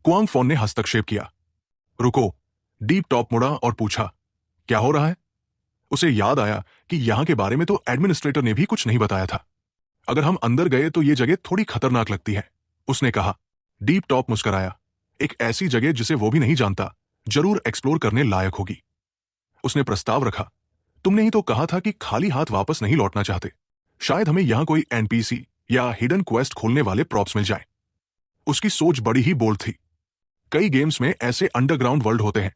Quang fawn ने हस्तक्षेप किया। रुको। डीप टॉप मुड़ा और पूछा, क्या हो रहा है? उसे याद आया कि यहां के बारे में तो एडमिनिस्ट्रेटर ने भी कुछ नहीं बताया था। अगर हम अंदर गए तो ये जगह थोड़ी खतरनाक लगती है, उसने कहा। डीप टॉप मुस्कुराया। एक ऐसी जगह जिसे वो भी नहीं जानता, जरूर एक्सप्लोर करने लायक होगी। उसने प्रस्ताव रखा, तुमने ही तो कहा था कि खाली हाथ वापस नहीं लौटना चाहते। शायद हमें यहां कोई एनपीसी या हिडन क्वेस्ट खोलने वाले प्रॉप्स मिल जाए। उसकी सोच बड़ी ही बोल्ड थी। कई गेम्स में ऐसे अंडरग्राउंड वर्ल्ड होते हैं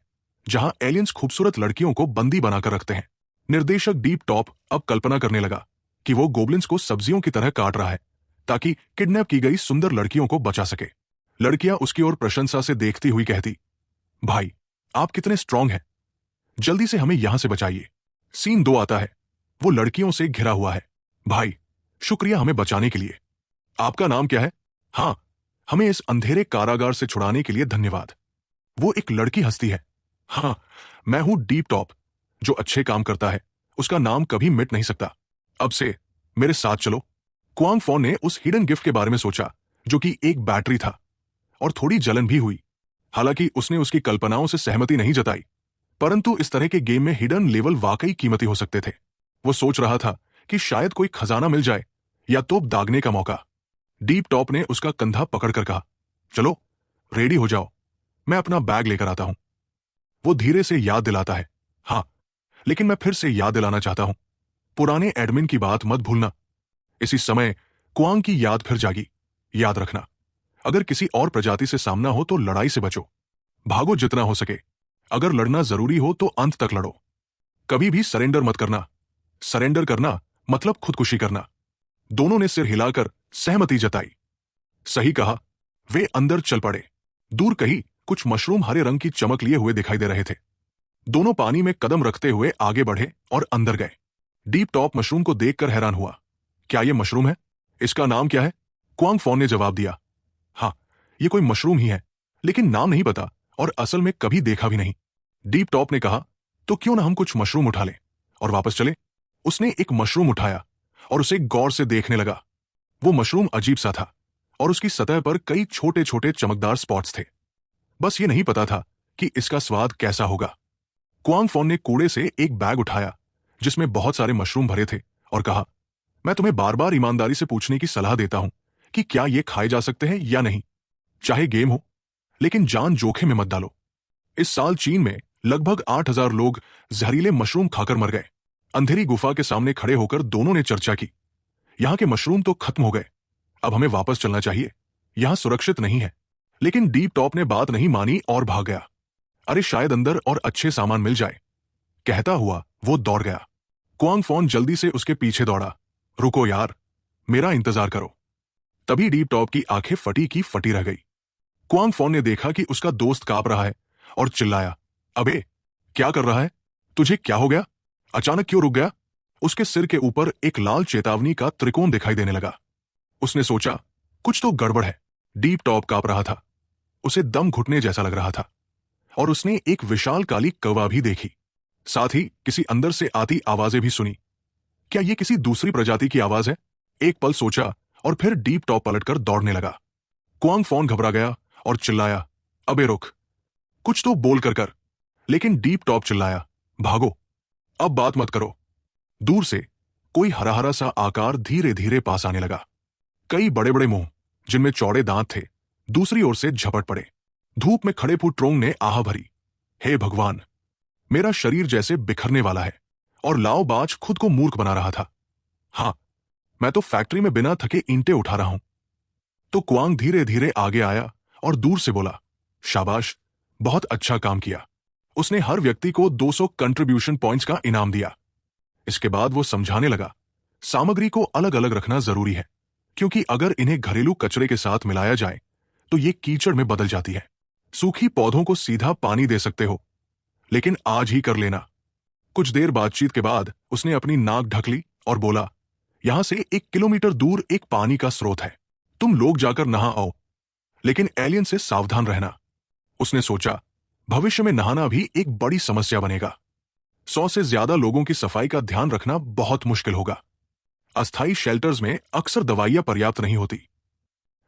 जहां एलियंस खूबसूरत लड़कियों को बंदी बनाकर रखते हैं। निर्देशक डीप टॉप अब कल्पना करने लगा कि वो गोब्लिन्स को सब्जियों की तरह काट रहा है ताकि किडनैप की गई सुंदर लड़कियों को बचा सके। लड़कियां उसकी ओर प्रशंसा से देखती हुई कहती, भाई आप कितने स्ट्रांग हैं, जल्दी से हमें यहां से बचाइए। सीन 2 आता है। वो लड़कियों से घिरा हुआ है। भाई शुक्रिया हमें बचाने के लिए। आपका नाम क्या है? हाँ, हमें इस अंधेरे कारागार से छुड़ाने के लिए धन्यवाद। वो एक लड़की हंसती है। हाँ, मैं हूं डीप टॉप। जो अच्छे काम करता है उसका नाम कभी मिट नहीं सकता। अब से मेरे साथ चलो। क्वांग फॉन ने उस हिडन गिफ्ट के बारे में सोचा जो कि एक बैटरी था, और थोड़ी जलन भी हुई। हालांकि उसने उसकी कल्पनाओं से सहमति नहीं जताई, परंतु इस तरह के गेम में हिडन लेवल वाकई कीमती हो सकते थे। वो सोच रहा था कि शायद कोई खजाना मिल जाए या तोप दागने का मौका। डीप टॉप ने उसका कंधा पकड़कर कहा, चलो रेडी हो जाओ, मैं अपना बैग लेकर आता हूं। वो धीरे से याद दिलाता है, हाँ, लेकिन मैं फिर से याद दिलाना चाहता हूं, पुराने एडमिन की बात मत भूलना। इसी समय क्वांग की याद फिर जागी। याद रखना, अगर किसी और प्रजाति से सामना हो तो लड़ाई से बचो। भागो जितना हो सके। अगर लड़ना जरूरी हो तो अंत तक लड़ो। कभी भी सरेंडर मत करना। सरेंडर करना मतलब खुदकुशी करना। दोनों ने सिर हिलाकर सहमति जताई। सही कहा। वे अंदर चल पड़े। दूर कहीं कुछ मशरूम हरे रंग की चमक लिए हुए दिखाई दे रहे थे। दोनों पानी में कदम रखते हुए आगे बढ़े और अंदर गए। डीप टॉप मशरूम को देखकर हैरान हुआ। क्या यह मशरूम है? इसका नाम क्या है? क्वांग फॉन ने जवाब दिया। हाँ, यह कोई मशरूम ही है, लेकिन नाम नहीं पता और असल में कभी देखा भी नहीं। डीप टॉप ने कहा, तो क्यों ना हम कुछ मशरूम उठा लें और वापस चले। उसने एक मशरूम उठाया और उसे गौर से देखने लगा। वो मशरूम अजीब सा था और उसकी सतह पर कई छोटे छोटे चमकदार स्पॉट्स थे। बस ये नहीं पता था कि इसका स्वाद कैसा होगा। क्वांग फॉन ने कूड़े से एक बैग उठाया जिसमें बहुत सारे मशरूम भरे थे और कहा, मैं तुम्हें बार बार ईमानदारी से पूछने की सलाह देता हूं कि क्या ये खाए जा सकते हैं या नहीं। चाहे गेम हो, लेकिन जान जोखिम में मत डालो। इस साल चीन में लगभग 8,000 लोग जहरीले मशरूम खाकर मर गए। अंधेरी गुफा के सामने खड़े होकर दोनों ने चर्चा की। यहां के मशरूम तो खत्म हो गए, अब हमें वापस चलना चाहिए, यहां सुरक्षित नहीं है। लेकिन डीप टॉप ने बात नहीं मानी और भाग गया। अरे शायद अंदर और अच्छे सामान मिल जाए, कहता हुआ वो दौड़ गया। क्वांग फॉन जल्दी से उसके पीछे दौड़ा। रुको यार, मेरा इंतजार करो। तभी डीप टॉप की आंखें फटी की फटी रह गई। क्वांग फॉन ने देखा कि उसका दोस्त कांप रहा है और चिल्लाया, अबे क्या कर रहा है? तुझे क्या हो गया? अचानक क्यों रुक गया? उसके सिर के ऊपर एक लाल चेतावनी का त्रिकोण दिखाई देने लगा। उसने सोचा, कुछ तो गड़बड़ है। डीप टॉप कांप रहा था, उसे दम घुटने जैसा लग रहा था, और उसने एक विशाल काली कौवा भी देखी। साथ ही किसी अंदर से आती आवाजें भी सुनी। क्या यह किसी दूसरी प्रजाति की आवाज है? एक पल सोचा और फिर डीप टॉप पलटकर दौड़ने लगा। क्वांग फॉन घबरा गया और चिल्लाया, अबे रुक, कुछ तो बोल कर। लेकिन डीप टॉप चिल्लाया, भागो, अब बात मत करो। दूर से कोई हरा हरा सा आकार धीरे धीरे पास आने लगा। कई बड़े बड़े मुंह जिनमें चौड़े दांत थे दूसरी ओर से झपट पड़े। धूप में खड़े पुट्रोंग ने आह भरी, हे भगवान, मेरा शरीर जैसे बिखरने वाला है। और लाओ बाज खुद को मूर्ख बना रहा था। हाँ, मैं तो फैक्ट्री में बिना थके ईंटें उठा रहा हूं। तो क्वांग धीरे धीरे आगे आया और दूर से बोला, शाबाश, बहुत अच्छा काम किया। उसने हर व्यक्ति को 200 कंट्रीब्यूशन पॉइंट्स का इनाम दिया। इसके बाद वो समझाने लगा, सामग्री को अलग अलग रखना जरूरी है, क्योंकि अगर इन्हें घरेलू कचरे के साथ मिलाया जाए तो ये कीचड़ में बदल जाती है। सूखी पौधों को सीधा पानी दे सकते हो, लेकिन आज ही कर लेना। कुछ देर बातचीत के बाद उसने अपनी नाक ढक ली और बोला, यहां से 1 किलोमीटर दूर एक पानी का स्रोत है, तुम लोग जाकर नहा आओ, लेकिन एलियन से सावधान रहना। उसने सोचा, भविष्य में नहाना भी एक बड़ी समस्या बनेगा। 100 से ज्यादा लोगों की सफाई का ध्यान रखना बहुत मुश्किल होगा। अस्थायी शेल्टर्स में अक्सर दवाइयां पर्याप्त नहीं होती।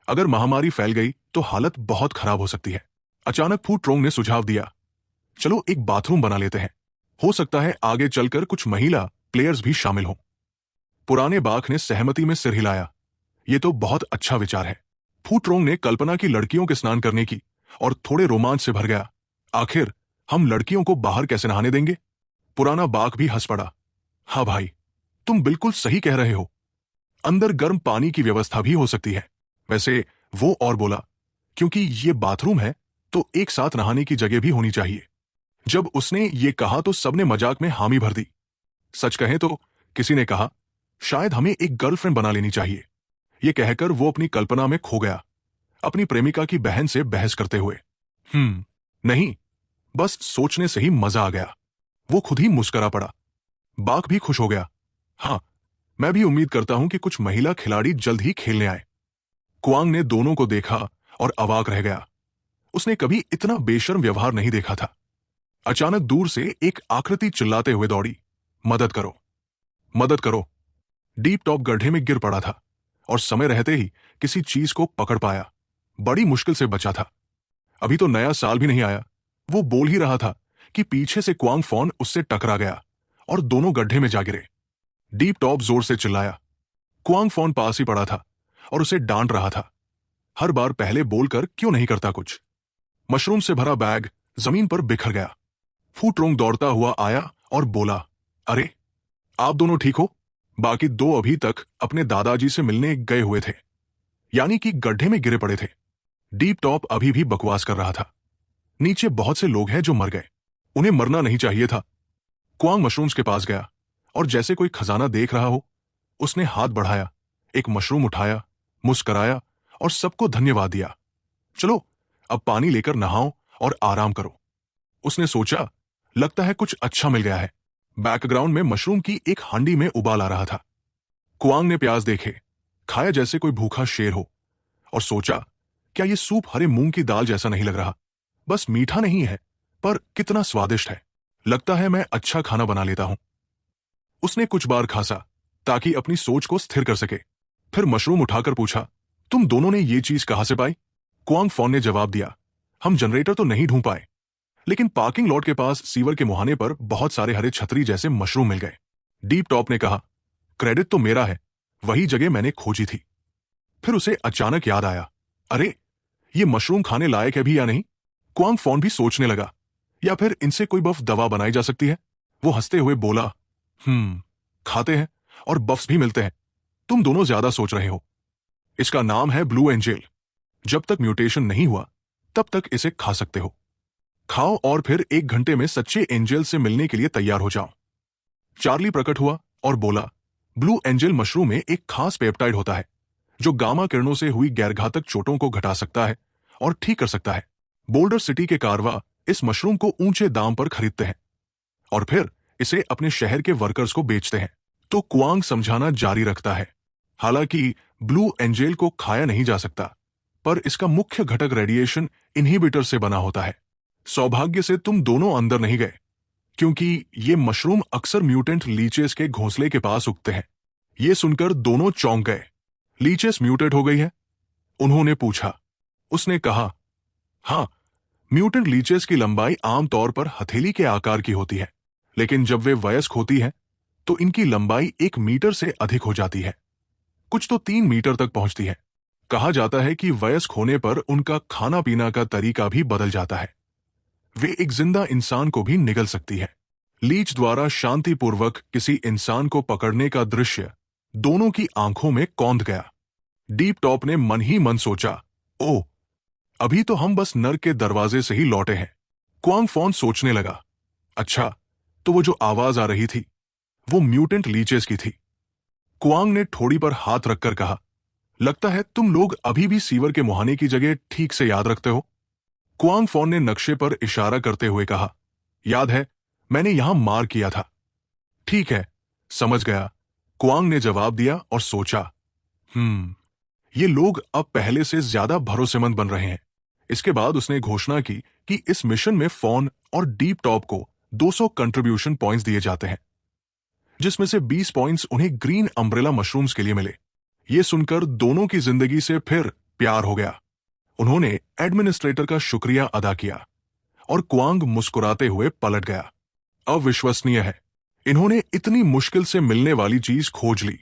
अगर महामारी फैल गई तो हालत बहुत खराब हो सकती है। अचानक फू ट्रोंग ने सुझाव दिया, चलो एक बाथरूम बना लेते हैं, हो सकता है आगे चलकर कुछ महिला प्लेयर्स भी शामिल हों। पुराने बाघ ने सहमति में सिर हिलाया, यह तो बहुत अच्छा विचार है। फू ट्रोंग ने कल्पना की लड़कियों के स्नान करने की और थोड़े रोमांच से भर गया, आखिर हम लड़कियों को बाहर कैसे नहाने देंगे? पुराना बाघ भी हंस पड़ा, हाँ भाई, तुम बिल्कुल सही कह रहे हो, अंदर गर्म पानी की व्यवस्था भी हो सकती है। वैसे वो और बोला, क्योंकि ये बाथरूम है तो एक साथ नहाने की जगह भी होनी चाहिए। जब उसने ये कहा तो सबने मजाक में हामी भर दी। सच कहें तो किसी ने कहा, शायद हमें एक गर्लफ्रेंड बना लेनी चाहिए। ये कहकर वो अपनी कल्पना में खो गया, अपनी प्रेमिका की बहन से बहस करते हुए। नहीं, बस सोचने से ही मजा आ गया। वो खुद ही मुस्करा पड़ा। बाघ भी खुश हो गया, हाँ, मैं भी उम्मीद करता हूं कि कुछ महिला खिलाड़ी जल्द ही खेलने आए। कुआंग ने दोनों को देखा और अवाक रह गया। उसने कभी इतना बेशर्म व्यवहार नहीं देखा था। अचानक दूर से एक आकृति चिल्लाते हुए दौड़ी, मदद करो, मदद करो। डीप टॉप गड्ढे में गिर पड़ा था और समय रहते ही किसी चीज को पकड़ पाया। बड़ी मुश्किल से बचा था। अभी तो नया साल भी नहीं आया। वो बोल ही रहा था कि पीछे से क्वांग फॉन उससे टकरा गया और दोनों गड्ढे में जा गिरे। डीप टॉप जोर से चिल्लाया। क्वांग फॉन पास ही पड़ा था और उसे डांट रहा था, हर बार पहले बोलकर क्यों नहीं करता कुछ। मशरूम से भरा बैग जमीन पर बिखर गया। फू ट्रोंग दौड़ता हुआ आया और बोला, अरे, आप दोनों ठीक हो? बाकी दो अभी तक अपने दादाजी से मिलने गए हुए थे, यानी कि गड्ढे में गिरे पड़े थे। डीप टॉप अभी भी बकवास कर रहा था। नीचे बहुत से लोग हैं जो मर गए, उन्हें मरना नहीं चाहिए था। क्वांग मशरूम्स के पास गया और जैसे कोई खजाना देख रहा हो, उसने हाथ बढ़ाया, एक मशरूम उठाया, मुस्कराया और सबको धन्यवाद दिया। चलो अब पानी लेकर नहाओ और आराम करो। उसने सोचा, लगता है कुछ अच्छा मिल गया है। बैकग्राउंड में मशरूम की एक हांडी में उबाल आ रहा था। क्वांग ने प्याज देखे, खाया जैसे कोई भूखा शेर हो, और सोचा, क्या यह सूप हरे मूंग की दाल जैसा नहीं लग रहा? बस मीठा नहीं है, पर कितना स्वादिष्ट है। लगता है मैं अच्छा खाना बना लेता हूं। उसने कुछ बार खांसा ताकि अपनी सोच को स्थिर कर सके। फिर मशरूम उठाकर पूछा, तुम दोनों ने ये चीज कहां से पाई? क्वांग फॉन ने जवाब दिया, हम जनरेटर तो नहीं ढूंढ पाए, लेकिन पार्किंग लॉट के पास सीवर के मुहाने पर बहुत सारे हरे छतरी जैसे मशरूम मिल गए। डीप टॉप ने कहा, क्रेडिट तो मेरा है, वही जगह मैंने खोजी थी। फिर उसे अचानक याद आया, अरे, ये मशरूम खाने लायक है भी या नहीं? क्वांग फॉन भी सोचने लगा, या फिर इनसे कोई बफ दवा बनाई जा सकती है? वो हंसते हुए बोला, खाते हैं और बफ्स भी मिलते हैं। तुम दोनों ज्यादा सोच रहे हो। इसका नाम है ब्लू एंजल। जब तक म्यूटेशन नहीं हुआ तब तक इसे खा सकते हो। खाओ और फिर 1 घंटे में सच्चे एंजल से मिलने के लिए तैयार हो जाओ। चार्ली प्रकट हुआ और बोला, ब्लू एंजल मशरूम में एक खास पेप्टाइड होता है जो गामा किरणों से हुई गैरघातक चोटों को घटा सकता है और ठीक कर सकता है। बोल्डर सिटी के कारवा इस मशरूम को ऊंचे दाम पर खरीदते हैं और फिर इसे अपने शहर के वर्कर्स को बेचते हैं। तो क्वांग समझाना जारी रखता है, हालांकि ब्लू एंजल को खाया नहीं जा सकता, पर इसका मुख्य घटक रेडिएशन इनहिबिटर से बना होता है। सौभाग्य से तुम दोनों अंदर नहीं गए, क्योंकि ये मशरूम अक्सर म्यूटेंट लीचेस के घोंसले के पास उगते हैं। ये सुनकर दोनों चौंक गए। लीचेस म्यूटेट हो गई है? उन्होंने पूछा। उसने कहा, हाँ, म्यूटेंट लीचेस की लंबाई आमतौर पर हथेली के आकार की होती है, लेकिन जब वे वयस्क होती हैं तो इनकी लंबाई 1 मीटर से अधिक हो जाती है, कुछ तो 3 मीटर तक पहुंचती है। कहा जाता है कि वयस्क होने पर उनका खाना पीना का तरीका भी बदल जाता है। वे एक जिंदा इंसान को भी निगल सकती है। लीच द्वारा शांतिपूर्वक किसी इंसान को पकड़ने का दृश्य दोनों की आंखों में कौंध गया। डीप टॉप ने मन ही मन सोचा, ओह, अभी तो हम बस नर्क के दरवाजे से ही लौटे हैं। क्वांग फॉन सोचने लगा, अच्छा, तो वो जो आवाज आ रही थी वो म्यूटेंट लीचेस की थी। क्वांग ने ठोड़ी पर हाथ रखकर कहा, लगता है तुम लोग अभी भी सीवर के मुहाने की जगह ठीक से याद रखते हो। क्वांग फॉन ने नक्शे पर इशारा करते हुए कहा, याद है, मैंने यहां मार किया था। ठीक है, समझ गया, क्वांग ने जवाब दिया और सोचा, ये लोग अब पहले से ज्यादा भरोसेमंद बन रहे हैं। इसके बाद उसने घोषणा की कि इस मिशन में फॉन और डीप टॉप को 200 कंट्रीब्यूशन पॉइंट्स दिए जाते हैं, जिसमें से 20 पॉइंट्स उन्हें ग्रीन अम्ब्रेला मशरूम्स के लिए मिले। ये सुनकर दोनों की जिंदगी से फिर प्यार हो गया। उन्होंने एडमिनिस्ट्रेटर का शुक्रिया अदा किया और क्वांग मुस्कुराते हुए पलट गया। अविश्वसनीय है, इन्होंने इतनी मुश्किल से मिलने वाली चीज खोज ली,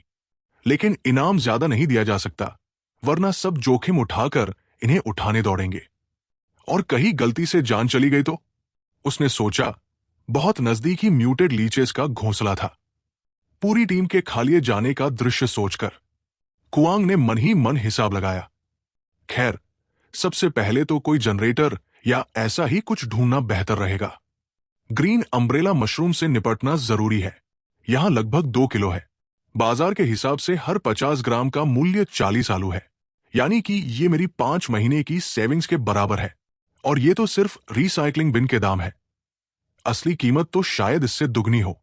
लेकिन इनाम ज्यादा नहीं दिया जा सकता, वरना सब जोखिम उठाकर इन्हें उठाने दौड़ेंगे। और कहीं गलती से जान चली गई तो? उसने सोचा। बहुत नजदीक ही म्यूटेड लीचेस का घोंसला था। पूरी टीम के खालिए जाने का दृश्य सोचकर कुआंग ने मन ही मन हिसाब लगाया। खैर, सबसे पहले तो कोई जनरेटर या ऐसा ही कुछ ढूंढना बेहतर रहेगा। ग्रीन अम्ब्रेला मशरूम से निपटना जरूरी है। यहां लगभग 2 किलो है। बाजार के हिसाब से हर 50 ग्राम का मूल्य 40 आलू है, यानी कि ये मेरी 5 महीने की सेविंग्स के बराबर है। और ये तो सिर्फ रिसाइकलिंग बिन के दाम है। असली कीमत तो शायद इससे दुगनी हो।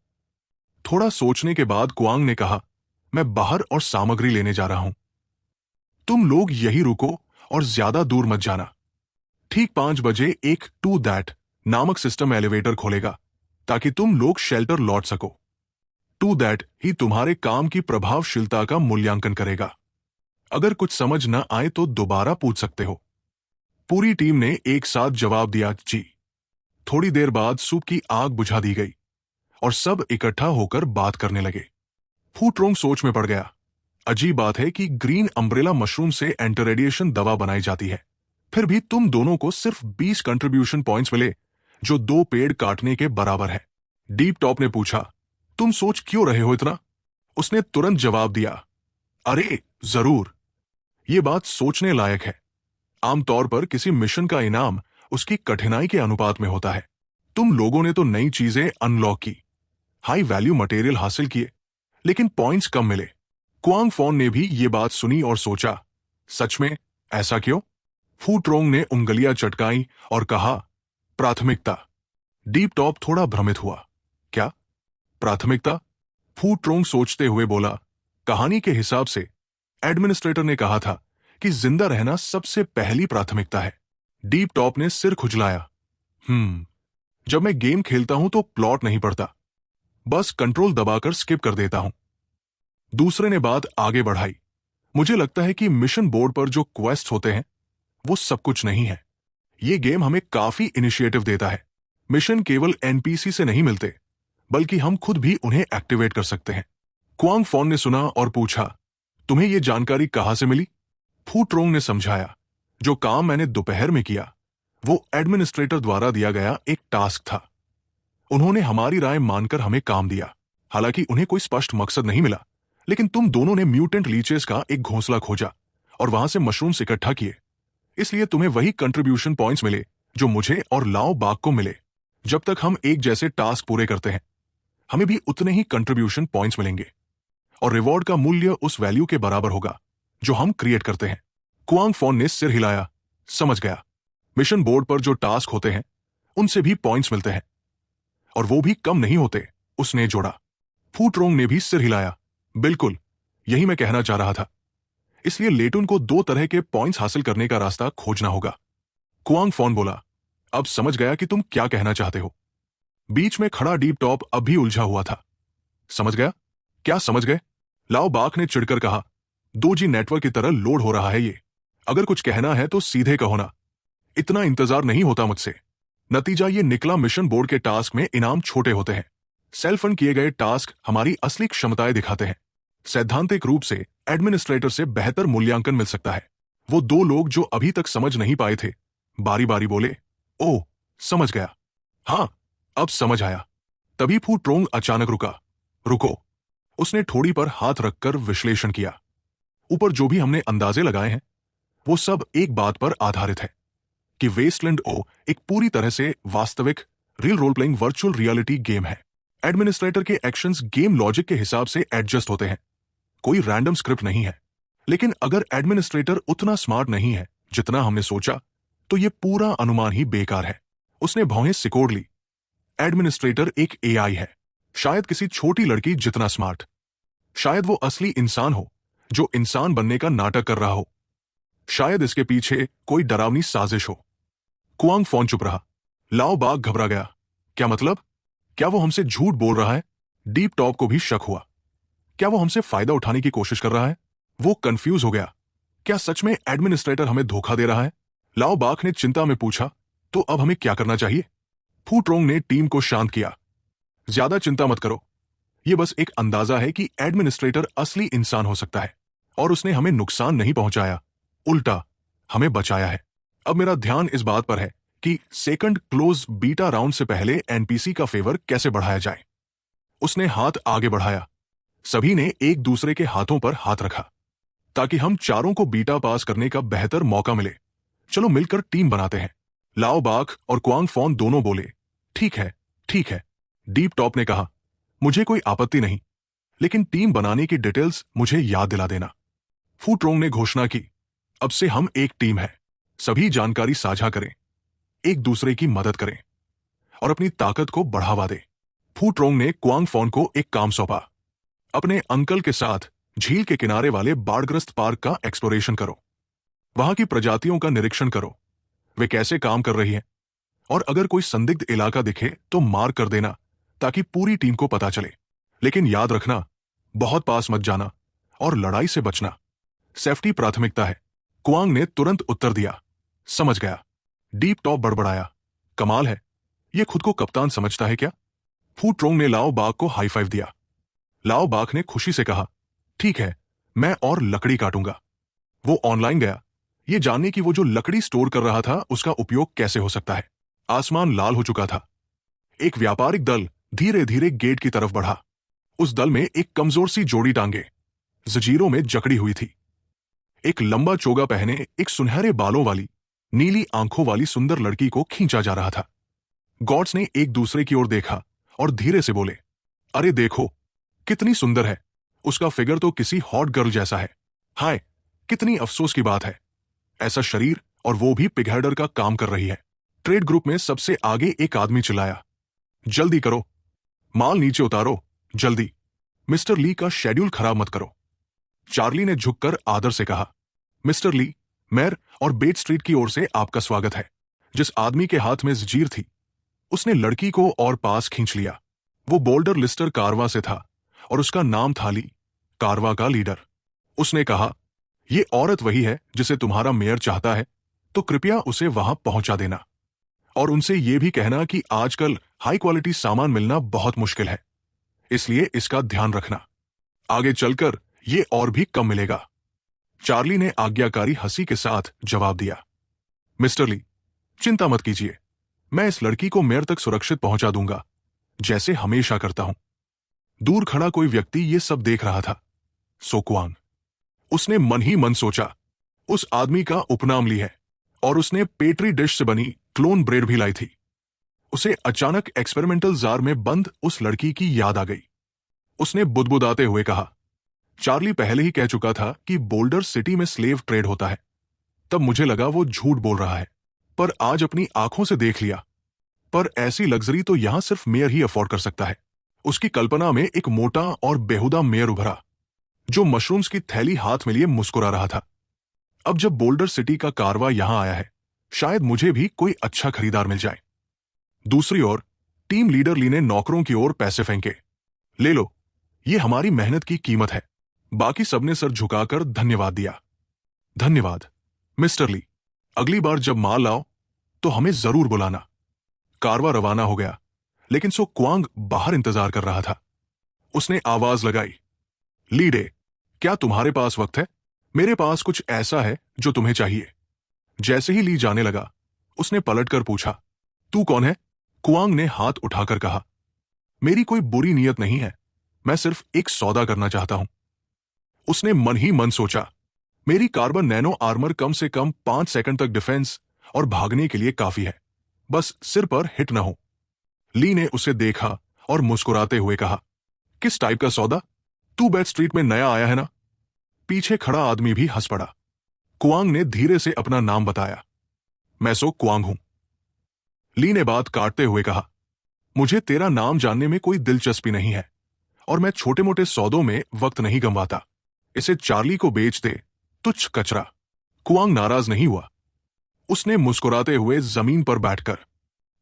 थोड़ा सोचने के बाद कुआंग ने कहा, मैं बाहर और सामग्री लेने जा रहा हूं। तुम लोग यही रुको और ज्यादा दूर मत जाना। ठीक 5 बजे एक टू दैट नामक सिस्टम एलिवेटर खोलेगा ताकि तुम लोग शेल्टर लौट सको। टू दैट ही तुम्हारे काम की प्रभावशीलता का मूल्यांकन करेगा। अगर कुछ समझ न आए तो दोबारा पूछ सकते हो। पूरी टीम ने एक साथ जवाब दिया, जी। थोड़ी देर बाद सूप की आग बुझा दी गई और सब इकट्ठा होकर बात करने लगे। फूट्रोंग सोच में पड़ गया। अजीब बात है कि ग्रीन अम्ब्रेला मशरूम से एंटी रेडिएशन दवा बनाई जाती है, फिर भी तुम दोनों को सिर्फ 20 कंट्रीब्यूशन पॉइंट्स मिले, जो 2 पेड़ काटने के बराबर है। डीप टॉप ने पूछा, तुम सोच क्यों रहे हो इतना? उसने तुरंत जवाब दिया, अरे जरूर, ये बात सोचने लायक है। आमतौर पर किसी मिशन का इनाम उसकी कठिनाई के अनुपात में होता है। तुम लोगों ने तो नई चीजें अनलॉक की, हाई वैल्यू मटेरियल हासिल किए, लेकिन पॉइंट्स कम मिले। क्वांग फॉन ने भी ये बात सुनी और सोचा, सच में ऐसा क्यों? फूट्रोंग ने उंगलियां चटकाई और कहा, प्राथमिकता। डीप टॉप थोड़ा भ्रमित हुआ। क्या प्राथमिकता? फूट्रोंग सोचते हुए बोला, कहानी के हिसाब से एडमिनिस्ट्रेटर ने कहा था कि जिंदा रहना सबसे पहली प्राथमिकता है। डीप टॉप ने सिर खुजलाया। जब मैं गेम खेलता हूं तो प्लॉट नहीं पढ़ता, बस कंट्रोल दबाकर स्किप कर देता हूं। दूसरे ने बात आगे बढ़ाई, मुझे लगता है कि मिशन बोर्ड पर जो क्वेस्ट होते हैं वो सब कुछ नहीं है। ये गेम हमें काफी इनिशिएटिव देता है। मिशन केवल एनपीसी से नहीं मिलते, बल्कि हम खुद भी उन्हें एक्टिवेट कर सकते हैं। क्वांग फॉन ने सुना और पूछा, तुम्हें यह जानकारी कहां से मिली? फूट्रोंग ने समझाया, जो काम मैंने दोपहर में किया वो एडमिनिस्ट्रेटर द्वारा दिया गया एक टास्क था। उन्होंने हमारी राय मानकर हमें काम दिया। हालांकि उन्हें कोई स्पष्ट मकसद नहीं मिला, लेकिन तुम दोनों ने म्यूटेंट लीचेस का एक घोंसला खोजा और वहां से मशरूम्स इकट्ठा किए, इसलिए तुम्हें वही कंट्रीब्यूशन पॉइंट्स मिले जो मुझे और लाओ बाग को मिले। जब तक हम एक जैसे टास्क पूरे करते हैं, हमें भी उतने ही कंट्रीब्यूशन पॉइंट्स मिलेंगे और रिवॉर्ड का मूल्य उस वैल्यू के बराबर होगा जो हम क्रिएट करते हैं। क्वांग फॉन ने सिर हिलाया, समझ गया। मिशन बोर्ड पर जो टास्क होते हैं उनसे भी पॉइंट्स मिलते हैं, और वो भी कम नहीं होते, उसने जोड़ा। फूट्रोंग ने भी सिर हिलाया, बिल्कुल, यही मैं कहना चाह रहा था। इसलिए लेटुन को 2 तरह के पॉइंट्स हासिल करने का रास्ता खोजना होगा। क्वांग फॉन बोला, अब समझ गया कि तुम क्या कहना चाहते हो। बीच में खड़ा डीप टॉप अब भी उलझा हुआ था। समझ गया? क्या समझ गए? लाओ बाक ने चिढ़कर कहा, 2G नेटवर्क की तरह लोड हो रहा है ये। अगर कुछ कहना है तो सीधे कहो ना, इतना इंतजार नहीं होता मुझसे। नतीजा ये निकला, मिशन बोर्ड के टास्क में इनाम छोटे होते हैं। सेल्फ फंड किए गए टास्क हमारी असली क्षमताएं दिखाते हैं। सैद्धांतिक रूप से एडमिनिस्ट्रेटर से बेहतर मूल्यांकन मिल सकता है। वो 2 लोग जो अभी तक समझ नहीं पाए थे, बारी बारी बोले, ओह समझ गया, हाँ अब समझ आया। तभी फूट्रोंग अचानक रुका। रुको, उसने ठोड़ी पर हाथ रखकर विश्लेषण किया। ऊपर जो भी हमने अंदाजे लगाए हैं वो सब एक बात पर आधारित है कि वेस्टलैंड ओ एक पूरी तरह से वास्तविक real role playing virtual reality game है। एडमिनिस्ट्रेटर के एक्शंस गेम लॉजिक के हिसाब से एडजस्ट होते हैं, कोई रैंडम स्क्रिप्ट नहीं है। लेकिन अगर एडमिनिस्ट्रेटर उतना स्मार्ट नहीं है जितना हमने सोचा, तो यह पूरा अनुमान ही बेकार है। उसने भौहें सिकोड़ ली। एडमिनिस्ट्रेटर एक एआई है, शायद किसी छोटी लड़की जितना स्मार्ट। शायद वो असली इंसान हो जो इंसान बनने का नाटक कर रहा हो। शायद इसके पीछे कोई डरावनी साजिश हो। क्वांग फॉन चुप रहा। लाओ बाग घबरा गया। क्या मतलब? क्या वो हमसे झूठ बोल रहा है? डीप टॉप को भी शक हुआ। क्या वो हमसे फायदा उठाने की कोशिश कर रहा है? वो कंफ्यूज हो गया। क्या सच में एडमिनिस्ट्रेटर हमें धोखा दे रहा है? लाओ बाक ने चिंता में पूछा, तो अब हमें क्या करना चाहिए? फू ट्रोंग ने टीम को शांत किया। ज्यादा चिंता मत करो, यह बस एक अंदाजा है कि एडमिनिस्ट्रेटर असली इंसान हो सकता है और उसने हमें नुकसान नहीं पहुंचाया, उल्टा हमें बचाया है। अब मेरा ध्यान इस बात पर है कि सेकंड क्लोज बीटा राउंड से पहले एनपीसी का फेवर कैसे बढ़ाया जाए। उसने हाथ आगे बढ़ाया। सभी ने एक दूसरे के हाथों पर हाथ रखा ताकि हम चारों को बीटा पास करने का बेहतर मौका मिले। चलो मिलकर टीम बनाते हैं। लाओ बाक और क्वांग फॉन दोनों बोले, ठीक है, ठीक है। डीप टॉप ने कहा, मुझे कोई आपत्ति नहीं, लेकिन टीम बनाने की डिटेल्स मुझे याद दिला देना। फू ट्रोंग ने घोषणा की, अब से हम एक टीम है। सभी जानकारी साझा करें, एक दूसरे की मदद करें और अपनी ताकत को बढ़ावा दें। फू ट्रोंग ने क्वांग फॉन को एक काम सौंपा, अपने अंकल के साथ झील के किनारे वाले बाढ़ग्रस्त पार्क का एक्सप्लोरेशन करो। वहां की प्रजातियों का निरीक्षण करो, वे कैसे काम कर रही हैं, और अगर कोई संदिग्ध इलाका दिखे तो मार कर देना ताकि पूरी टीम को पता चले। लेकिन याद रखना, बहुत पास मत जाना और लड़ाई से बचना। सेफ्टी प्राथमिकता है। क्वांग ने तुरंत उत्तर दिया, समझ गया। डीप टॉप बड़बड़ाया, कमाल है, यह खुद को कप्तान समझता है क्या? फू ट्रोंग ने लाओ बाक को हाई फाइव दिया। लाओ बाक ने खुशी से कहा, ठीक है, मैं और लकड़ी काटूंगा। वो ऑनलाइन गया, ये जानने की वो जो लकड़ी स्टोर कर रहा था उसका उपयोग कैसे हो सकता है। आसमान लाल हो चुका था। एक व्यापारिक दल धीरे धीरे गेट की तरफ बढ़ा। उस दल में एक कमजोर सी जोड़ी टांगे जंजीरों में जकड़ी हुई थी। एक लंबा चोगा पहने, एक सुनहरे बालों वाली, नीली आंखों वाली सुंदर लड़की को खींचा जा रहा था। गॉड्स ने एक दूसरे की ओर देखा और धीरे से बोले, अरे देखो, कितनी सुंदर है। उसका फिगर तो किसी हॉट गर्ल जैसा है। हाय, कितनी अफसोस की बात है, ऐसा शरीर और वो भी पिगहेडर का काम कर रही है। ट्रेड ग्रुप में सबसे आगे एक आदमी चिल्लाया, जल्दी करो, माल नीचे उतारो, जल्दी। मिस्टर ली का शेड्यूल खराब मत करो। चार्ली ने झुककर आदर से कहा, मिस्टर ली, मेयर और बेट स्ट्रीट की ओर से आपका स्वागत है। जिस आदमी के हाथ में जंजीर थी, उसने लड़की को और पास खींच लिया। वो बोल्डर लिस्टर कारवा से था और उसका नाम था ली, कारवा का लीडर। उसने कहा, ये औरत वही है जिसे तुम्हारा मेयर चाहता है, तो कृपया उसे वहां पहुंचा देना और उनसे यह भी कहना कि आजकल हाई क्वालिटी सामान मिलना बहुत मुश्किल है, इसलिए इसका ध्यान रखना। आगे चलकर ये और भी कम मिलेगा। चार्ली ने आज्ञाकारी हंसी के साथ जवाब दिया, मिस्टर ली, चिंता मत कीजिए, मैं इस लड़की को मेयर तक सुरक्षित पहुंचा दूंगा, जैसे हमेशा करता हूं। दूर खड़ा कोई व्यक्ति ये सब देख रहा था, सो क्वांग। उसने मन ही मन सोचा, उस आदमी का उपनाम ली है और उसने पेट्री डिश से बनी क्लोन ब्रेड भी लाई थी। उसे अचानक एक्सपेरिमेंटल जार में बंद उस लड़की की याद आ गई। उसने बुदबुदाते हुए कहा, चार्ली पहले ही कह चुका था कि बोल्डर सिटी में स्लेव ट्रेड होता है। तब मुझे लगा वो झूठ बोल रहा है, पर आज अपनी आंखों से देख लिया। पर ऐसी लग्जरी तो यहां सिर्फ मेयर ही अफोर्ड कर सकता है। उसकी कल्पना में एक मोटा और बेहुदा मेयर उभरा, जो मशरूम्स की थैली हाथ में लिए मुस्कुरा रहा था। अब जब बोल्डर सिटी का कारवा यहां आया है, शायद मुझे भी कोई अच्छा खरीदार मिल जाए। दूसरी ओर टीम लीडर ली ने नौकरों की ओर पैसे फेंके। ले लो, ये हमारी मेहनत की कीमत है। बाकी सबने सर झुकाकर धन्यवाद दिया। धन्यवाद मिस्टर ली, अगली बार जब माल लाओ तो हमें जरूर बुलाना। कारवा रवाना हो गया, लेकिन सो क्वांग बाहर इंतजार कर रहा था। उसने आवाज लगाई, लीडे, क्या तुम्हारे पास वक्त है? मेरे पास कुछ ऐसा है जो तुम्हें चाहिए। जैसे ही ली जाने लगा, उसने पलटकर पूछा, तू कौन है? क्वांग ने हाथ उठाकर कहा, मेरी कोई बुरी नीयत नहीं है, मैं सिर्फ एक सौदा करना चाहता हूं। उसने मन ही मन सोचा, मेरी कार्बन नैनो आर्मर कम से कम 5 सेकंड तक डिफेंस और भागने के लिए काफी है, बस सिर पर हिट न हो। ली ने उसे देखा और मुस्कुराते हुए कहा, किस टाइप का सौदा? तू बेट स्ट्रीट में नया आया है ना? पीछे खड़ा आदमी भी हंस पड़ा। क्वांग ने धीरे से अपना नाम बताया, मैं सो क्वांग हूं। ली ने बात काटते हुए कहा, मुझे तेरा नाम जानने में कोई दिलचस्पी नहीं है और मैं छोटे मोटे सौदों में वक्त नहीं गंवाता। इसे चार्ली को बेच दे, तुच्छ कचरा। क्वांग नाराज नहीं हुआ। उसने मुस्कुराते हुए जमीन पर बैठकर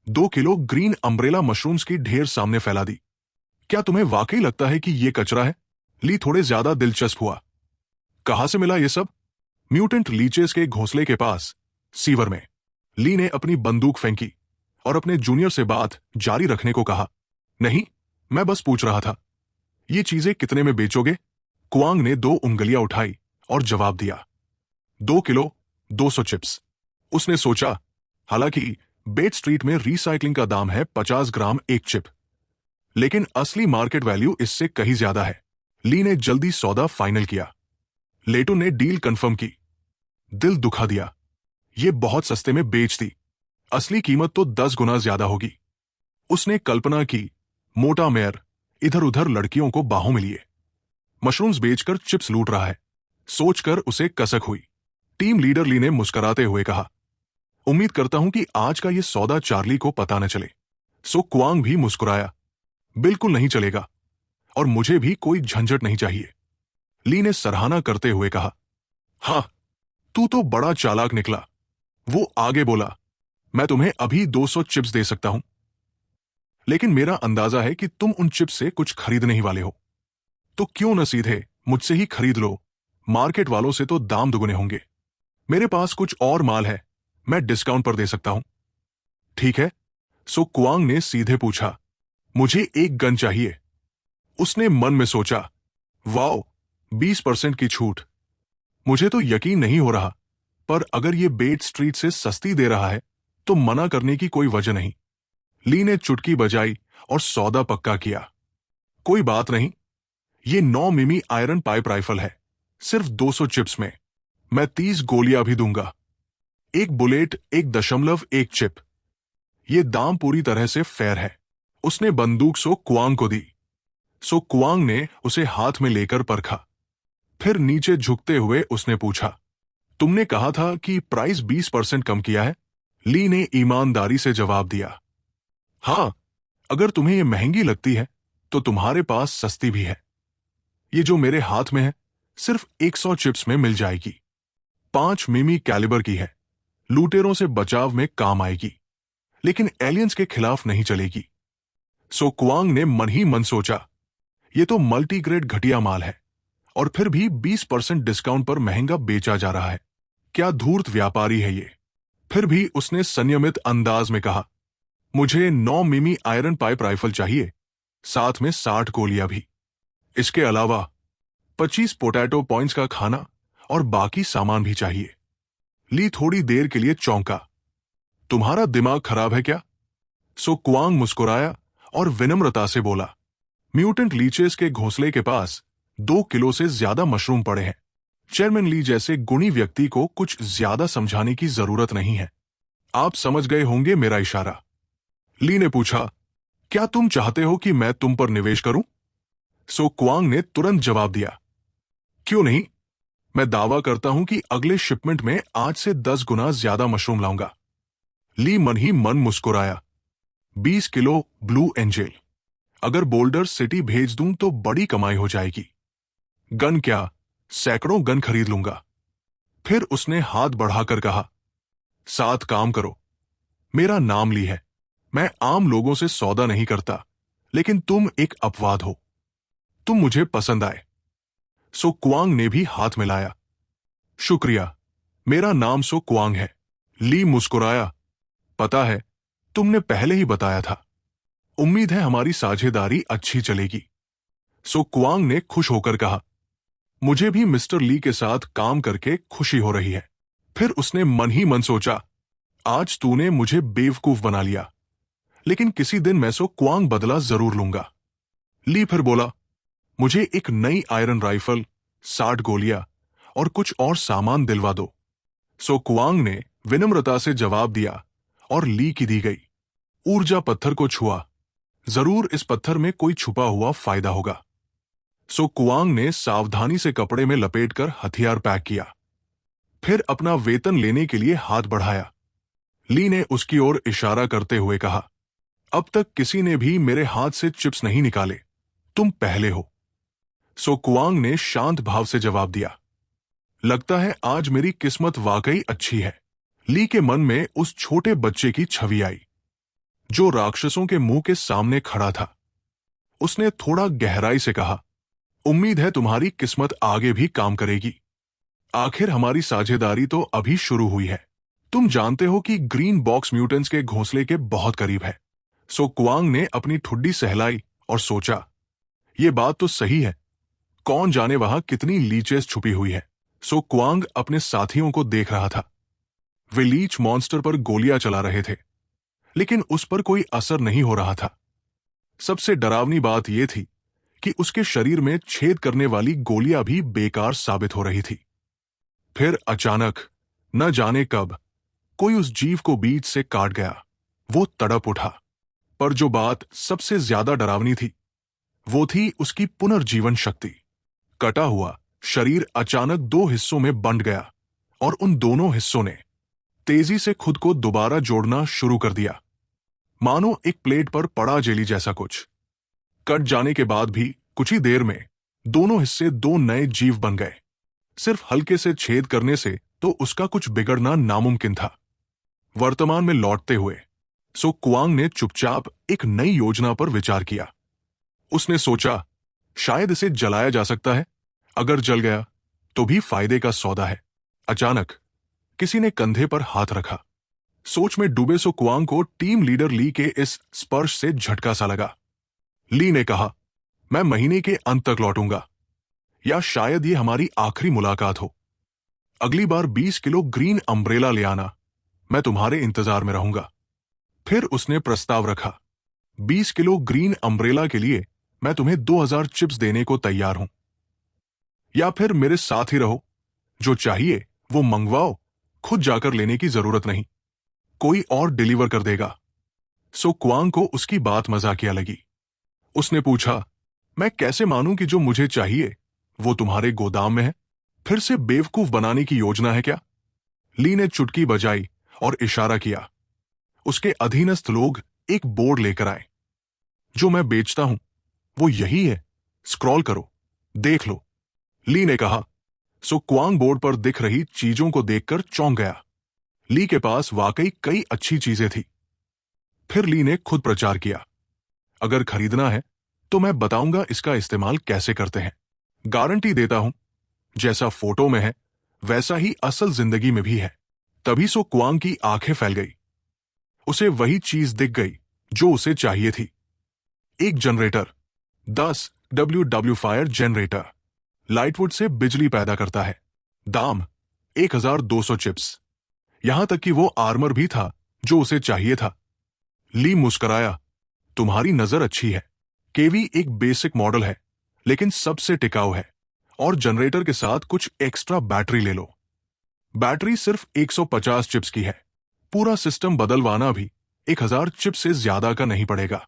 2 किलो ग्रीन अम्ब्रेला मशरूम्स की ढेर सामने फैला दी। क्या तुम्हें वाकई लगता है कि यह कचरा है? ली थोड़े ज्यादा दिलचस्प हुआ। कहां से मिला यह सब? म्यूटेंट लीचेस के घोंसले के पास, सीवर में। ली ने अपनी बंदूक फेंकी और अपने जूनियर से बात जारी रखने को कहा। नहीं, मैं बस पूछ रहा था, ये चीजें कितने में बेचोगे? क्वांग ने 2 उंगलियां उठाई और जवाब दिया, 2 किलो 200 चिप्स। उसने सोचा, हालांकि बेट स्ट्रीट में रिसाइकलिंग का दाम है 50 ग्राम एक चिप, लेकिन असली मार्केट वैल्यू इससे कहीं ज्यादा है। ली ने जल्दी सौदा फाइनल किया। लेटो ने डील कंफर्म की। दिल दुखा दिया, ये बहुत सस्ते में बेच दी, असली कीमत तो 10 गुना ज्यादा होगी। उसने कल्पना की, मोटा मेयर इधर उधर लड़कियों को बाहों में लिए मशरूम्स बेचकर चिप्स लूट रहा है। सोचकर उसे कसक हुई। टीम लीडर ली ने मुस्कुराते हुए कहा, उम्मीद करता हूं कि आज का यह सौदा चार्ली को पता न चले। सो क्वांग भी मुस्कुराया, बिल्कुल नहीं चलेगा, और मुझे भी कोई झंझट नहीं चाहिए। ली ने सराहना करते हुए कहा, हाँ, तू तो बड़ा चालाक निकला। वो आगे बोला, मैं तुम्हें अभी 200 चिप्स दे सकता हूं, लेकिन मेरा अंदाजा है कि तुम उन चिप्स से कुछ खरीदने ही वाले हो, तो क्यों न सीधे मुझसे ही खरीद लो। मार्केट वालों से तो दाम दुगने होंगे। मेरे पास कुछ और माल है, मैं डिस्काउंट पर दे सकता हूं। ठीक है? सो क्वांग ने सीधे पूछा, मुझे एक गन चाहिए। उसने मन में सोचा, वाओ, 20% की छूट। मुझे तो यकीन नहीं हो रहा, पर अगर ये बेट स्ट्रीट से सस्ती दे रहा है तो मना करने की कोई वजह नहीं। ली ने चुटकी बजाई और सौदा पक्का किया। कोई बात नहीं, ये 9 मिमी आयरन पाइप राइफल है, सिर्फ 200 चिप्स में। मैं 30 गोलियां भी दूंगा। 1 बुलेट 1.1 चिप। ये दाम पूरी तरह से फेयर है। उसने बंदूक सो क्वांग को दी। सो क्वांग ने उसे हाथ में लेकर परखा। फिर नीचे झुकते हुए उसने पूछा, तुमने कहा था कि प्राइस 20% कम किया है? ली ने ईमानदारी से जवाब दिया, हाँ, अगर तुम्हें यह महंगी लगती है तो तुम्हारे पास सस्ती भी है। ये जो मेरे हाथ में है सिर्फ 100 चिप्स में मिल जाएगी। 5 मिमी कैलिबर की है, लूटेरों से बचाव में काम आएगी, लेकिन एलियंस के खिलाफ नहीं चलेगी। सो क्वांग ने मन ही मन सोचा, ये तो मल्टीग्रेड घटिया माल है, और फिर भी 20% डिस्काउंट पर महंगा बेचा जा रहा है। क्या धूर्त व्यापारी है ये। फिर भी उसने संयमित अंदाज में कहा, मुझे 9 मिमी आयरन पाइप राइफल चाहिए, साथ में 60 गोलियां भी। इसके अलावा 25 पोटैटो पॉइंट्स का खाना और बाकी सामान भी चाहिए। ली थोड़ी देर के लिए चौंका। तुम्हारा दिमाग खराब है क्या? सो क्वांग मुस्कुराया और विनम्रता से बोला, म्यूटेंट लीचेस के घोंसले के पास 2 किलो से ज्यादा मशरूम पड़े हैं। चेयरमैन ली जैसे गुणी व्यक्ति को कुछ ज्यादा समझाने की जरूरत नहीं है। आप समझ गए होंगे मेरा इशारा। ली ने पूछा, क्या तुम चाहते हो कि मैं तुम पर निवेश करूं? सो क्वांग ने तुरंत जवाब दिया, क्यों नहीं? मैं दावा करता हूं कि अगले शिपमेंट में 8 से 10 गुना ज्यादा मशरूम लाऊंगा। ली मन ही मन मुस्कुराया। 20 किलो ब्लू एंजल। अगर बोल्डर सिटी भेज दूं तो बड़ी कमाई हो जाएगी। गन क्या, सैकड़ों गन खरीद लूंगा। फिर उसने हाथ बढ़ाकर कहा, साथ काम करो। मेरा नाम ली है। मैं आम लोगों से सौदा नहीं करता, लेकिन तुम एक अपवाद हो। तुम मुझे पसंद आए। सो क्वांग ने भी हाथ मिलाया। शुक्रिया, मेरा नाम सो क्वांग है। ली मुस्कुराया, पता है, तुमने पहले ही बताया था। उम्मीद है हमारी साझेदारी अच्छी चलेगी। सो क्वांग ने खुश होकर कहा, मुझे भी मिस्टर ली के साथ काम करके खुशी हो रही है। फिर उसने मन ही मन सोचा, आज तूने मुझे बेवकूफ बना लिया, लेकिन किसी दिन मैं सो क्वांग बदला जरूर लूंगा। ली फिर बोला, मुझे एक नई आयरन राइफल, 60 गोलियां और कुछ और सामान दिलवा दो। सो क्वांग ने विनम्रता से जवाब दिया और ली की दी गई। ऊर्जा पत्थर को छुआ, जरूर इस पत्थर में कोई छुपा हुआ फायदा होगा। सो क्वांग ने सावधानी से कपड़े में लपेटकर हथियार पैक किया। फिर अपना वेतन लेने के लिए हाथ बढ़ाया। ली ने उसकी ओर इशारा करते हुए कहा, अब तक किसी ने भी मेरे हाथ से चिप्स नहीं निकाले, तुम पहले हो। सो क्वांग ने शांत भाव से जवाब दिया, लगता है आज मेरी किस्मत वाकई अच्छी है। ली के मन में उस छोटे बच्चे की छवि आई, जो राक्षसों के मुंह के सामने खड़ा था। उसने थोड़ा गहराई से कहा, उम्मीद है तुम्हारी किस्मत आगे भी काम करेगी। आखिर हमारी साझेदारी तो अभी शुरू हुई है। तुम जानते हो कि ग्रीन बॉक्स म्यूटेंट्स के घोंसले के बहुत करीब है। सो क्वांग ने अपनी ठुड्डी सहलाई और सोचा, ये बात तो सही है, कौन जाने वहां कितनी लीचेस छुपी हुई है। सो क्वांग अपने साथियों को देख रहा था। वे लीच मॉन्स्टर पर गोलियां चला रहे थे, लेकिन उस पर कोई असर नहीं हो रहा था। सबसे डरावनी बात यह थी कि उसके शरीर में छेद करने वाली गोलियां भी बेकार साबित हो रही थी। फिर अचानक, न जाने कब, कोई उस जीव को बीच से काट गया। वो तड़प उठा। पर जो बात सबसे ज्यादा डरावनी थी, वो थी उसकी पुनर्जीवन शक्ति। कटा हुआ शरीर अचानक दो हिस्सों में बंट गया और उन दोनों हिस्सों ने तेजी से खुद को दोबारा जोड़ना शुरू कर दिया, मानो एक प्लेट पर पड़ा जेली जैसा कुछ। कट जाने के बाद भी कुछ ही देर में दोनों हिस्से दो नए जीव बन गए। सिर्फ हल्के से छेद करने से तो उसका कुछ बिगड़ना नामुमकिन था। वर्तमान में लौटते हुए सो क्वांग ने चुपचाप एक नई योजना पर विचार किया। उसने सोचा, शायद इसे जलाया जा सकता है। अगर जल गया तो भी फायदे का सौदा है। अचानक किसी ने कंधे पर हाथ रखा। सोच में डूबे सो क्वांग को टीम लीडर ली के इस स्पर्श से झटका सा लगा। ली ने कहा, मैं महीने के अंत तक लौटूंगा, या शायद ये हमारी आखिरी मुलाकात हो। अगली बार 20 किलो ग्रीन अम्ब्रेला ले आना, मैं तुम्हारे इंतजार में रहूंगा। फिर उसने प्रस्ताव रखा, 20 किलो ग्रीन अम्ब्रेला के लिए मैं तुम्हें 2000 चिप्स देने को तैयार हूं। या फिर मेरे साथ ही रहो, जो चाहिए वो मंगवाओ, खुद जाकर लेने की जरूरत नहीं, कोई और डिलीवर कर देगा। सो क्वांग को उसकी बात मजाकिया लगी। उसने पूछा, मैं कैसे मानूं कि जो मुझे चाहिए वो तुम्हारे गोदाम में है? फिर से बेवकूफ बनाने की योजना है क्या? ली ने चुटकी बजाई और इशारा किया। उसके अधीनस्थ लोग एक बोर्ड लेकर आए। जो मैं बेचता हूं वो यही है, स्क्रॉल करो, देख लो, ली ने कहा। सो क्वांग बोर्ड पर दिख रही चीजों को देखकर चौंक गया। ली के पास वाकई कई अच्छी चीजें थी। फिर ली ने खुद प्रचार किया, अगर खरीदना है तो मैं बताऊंगा इसका इस्तेमाल कैसे करते हैं। गारंटी देता हूं, जैसा फोटो में है वैसा ही असल जिंदगी में भी है। तभी सो क्वांग की आंखें फैल गई। उसे वही चीज दिख गई जो उसे चाहिए थी। एक जनरेटर, 10 WW फायर जनरेटर, लाइटवुड से बिजली पैदा करता है। दाम 1200 चिप्स। यहां तक कि वो आर्मर भी था जो उसे चाहिए था। ली मुस्कुराया, तुम्हारी नजर अच्छी है। केवी एक बेसिक मॉडल है, लेकिन सबसे टिकाऊ है, और जनरेटर के साथ कुछ एक्स्ट्रा बैटरी ले लो। बैटरी सिर्फ 150 चिप्स की है। पूरा सिस्टम बदलवाना भी 1000 चिप्स से ज्यादा का नहीं पड़ेगा।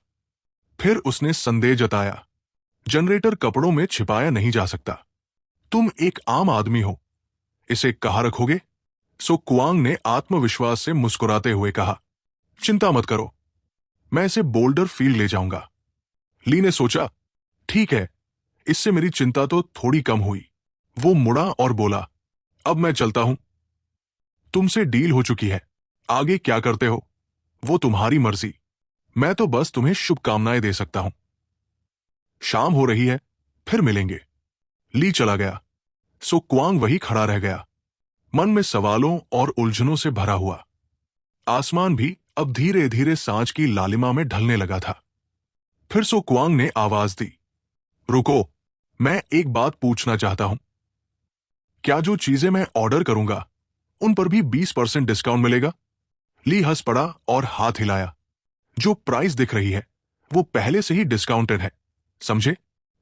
फिर उसने संदेह जताया, जनरेटर कपड़ों में छिपाया नहीं जा सकता। तुम एक आम आदमी हो, इसे कहां रखोगे? सो क्वांग ने आत्मविश्वास से मुस्कुराते हुए कहा, चिंता मत करो, मैं इसे बोल्डर फील्ड ले जाऊंगा। ली ने सोचा, ठीक है, इससे मेरी चिंता तो थोड़ी कम हुई। वो मुड़ा और बोला, अब मैं चलता हूं, तुमसे डील हो चुकी है, आगे क्या करते हो वो तुम्हारी मर्जी, मैं तो बस तुम्हें शुभकामनाएं दे सकता हूं। शाम हो रही है, फिर मिलेंगे। ली चला गया। सो क्वांग वही खड़ा रह गया, मन में सवालों और उलझनों से भरा हुआ। आसमान भी अब धीरे धीरे सांझ की लालिमा में ढलने लगा था। फिर सो क्वांग ने आवाज दी, रुको, मैं एक बात पूछना चाहता हूं। क्या जो चीजें मैं ऑर्डर करूंगा उन पर भी 20% डिस्काउंट मिलेगा? ली हंस पड़ा और हाथ हिलाया। जो प्राइस दिख रही है वो पहले से ही डिस्काउंटेड है, समझे?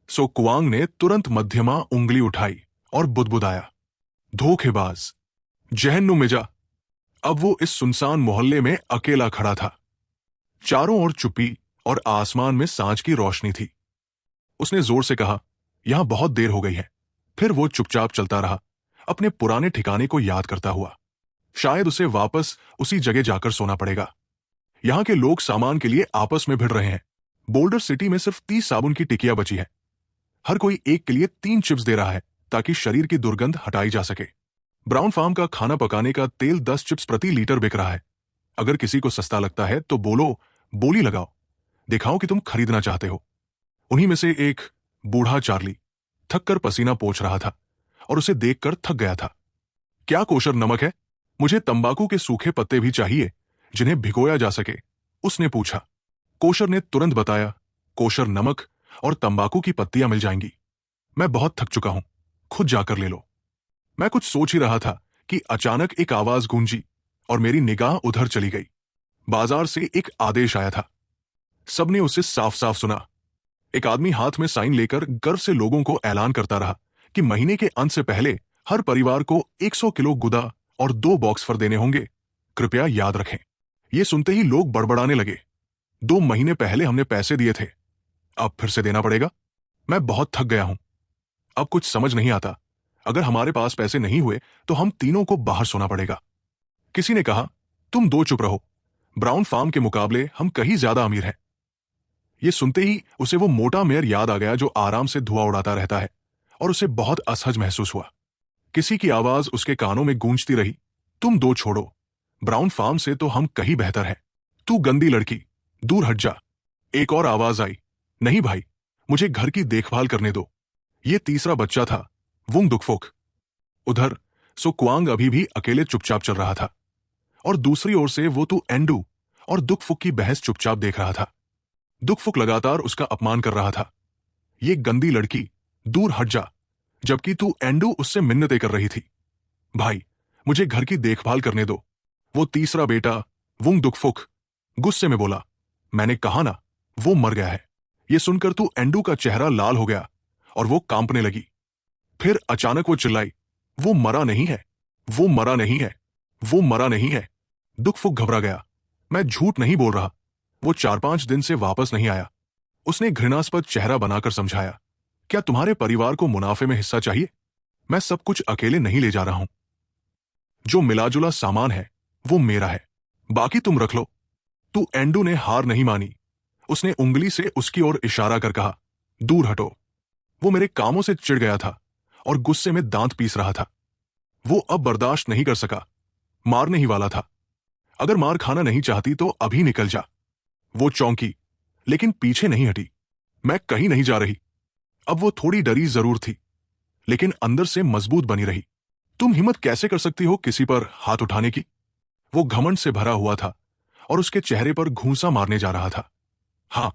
सो क्वांग ने तुरंत मध्यमा उंगली उठाई और बुदबुदाया, धोखेबाज, जहन्नुम में जा। अब वो इस सुनसान मोहल्ले में अकेला खड़ा था। चारों ओर चुप्पी और आसमान में सांझ की रोशनी थी। उसने जोर से कहा, यहां बहुत देर हो गई है। फिर वो चुपचाप चलता रहा, अपने पुराने ठिकाने को याद करता हुआ। शायद उसे वापस उसी जगह जाकर सोना पड़ेगा। यहां के लोग सामान के लिए आपस में भिड़ रहे हैं। बोल्डर सिटी में सिर्फ 30 साबुन की टिकिया बची है। हर कोई एक के लिए 3 चिप्स दे रहा है ताकि शरीर की दुर्गंध हटाई जा सके। ब्राउन फार्म का खाना पकाने का तेल 10 चिप्स प्रति लीटर बिक रहा है। अगर किसी को सस्ता लगता है तो बोलो, बोली लगाओ, दिखाओ कि तुम खरीदना चाहते हो। उन्हीं में से एक बूढ़ा चार्ली थक कर पसीना पोंछ रहा था और उसे देखकर थक गया था। क्या कोशर नमक है? मुझे तंबाकू के सूखे पत्ते भी चाहिए जिन्हें भिगोया जा सके, उसने पूछा। कोशर ने तुरंत बताया, कोशर नमक और तंबाकू की पत्तियां मिल जाएंगी। मैं बहुत थक चुका हूं, खुद जाकर ले लो। मैं कुछ सोच ही रहा था कि अचानक एक आवाज गूंजी और मेरी निगाह उधर चली गई। बाजार से एक आदेश आया था। सबने उसे साफ साफ सुना। एक आदमी हाथ में साइन लेकर गर्व से लोगों को ऐलान करता रहा कि महीने के अंत से पहले हर परिवार को 100 किलो गुदा और 2 बॉक्स फर देने होंगे। कृपया याद रखें। ये सुनते ही लोग बड़बड़ाने लगे। 2 महीने पहले हमने पैसे दिए थे, अब फिर से देना पड़ेगा। मैं बहुत थक गया हूं, अब कुछ समझ नहीं आता। अगर हमारे पास पैसे नहीं हुए तो हम तीनों को बाहर सोना पड़ेगा। किसी ने कहा, तुम 2 चुप रहो, ब्राउन फार्म के मुकाबले हम कहीं ज्यादा अमीर हैं। ये सुनते ही उसे वो मोटा मेयर याद आ गया जो आराम से धुआं उड़ाता रहता है, और उसे बहुत असहज महसूस हुआ। किसी की आवाज उसके कानों में गूंजती रही, तुम 2 छोड़ो, ब्राउन फार्म से तो हम कहीं बेहतर हैं। तू गंदी लड़की, दूर हट जा। एक और आवाज आई, नहीं भाई, मुझे घर की देखभाल करने दो। ये तीसरा बच्चा था, वुंग दुकफुक। उधर सो क्वांग अभी भी अकेले चुपचाप चल रहा था, और दूसरी ओर से वो तू एंडू और दुकफुक की बहस चुपचाप देख रहा था। दुकफुक लगातार उसका अपमान कर रहा था, ये गंदी लड़की, दूर हट जा, जबकि तू एंडू उससे मिन्नतें कर रही थी। भाई, मुझे घर की देखभाल करने दो। वो तीसरा बेटा वुंग दुकफुक गुस्से में बोला, मैंने कहा ना, वो मर गया है। ये सुनकर तू एंडू का चेहरा लाल हो गया और वो कांपने लगी। फिर अचानक वो चिल्लाई, वो मरा नहीं है, वो मरा नहीं है, वो मरा नहीं है। दुकफुक घबरा गया। मैं झूठ नहीं बोल रहा, वो 4-5 दिन से वापस नहीं आया। उसने घृणास्पद चेहरा बनाकर समझाया, क्या तुम्हारे परिवार को मुनाफे में हिस्सा चाहिए? मैं सब कुछ अकेले नहीं ले जा रहा हूं। जो मिलाजुला सामान है वो मेरा है, बाकी तुम रख लो। तू एंडू ने हार नहीं मानी। उसने उंगली से उसकी ओर इशारा कर कहा, दूर हटो। वो मेरे कामों से चिढ़ गया था और गुस्से में दांत पीस रहा था। वो अब बर्दाश्त नहीं कर सका, मारने ही वाला था। अगर मार खाना नहीं चाहती तो अभी निकल जा। वो चौंकी, लेकिन पीछे नहीं हटी। मैं कहीं नहीं जा रही। अब वो थोड़ी डरी जरूर थी, लेकिन अंदर से मजबूत बनी रही। तुम हिम्मत कैसे कर सकती हो किसी पर हाथ उठाने की? वो घमंड से भरा हुआ था और उसके चेहरे पर घूंसा मारने जा रहा था। हाँ,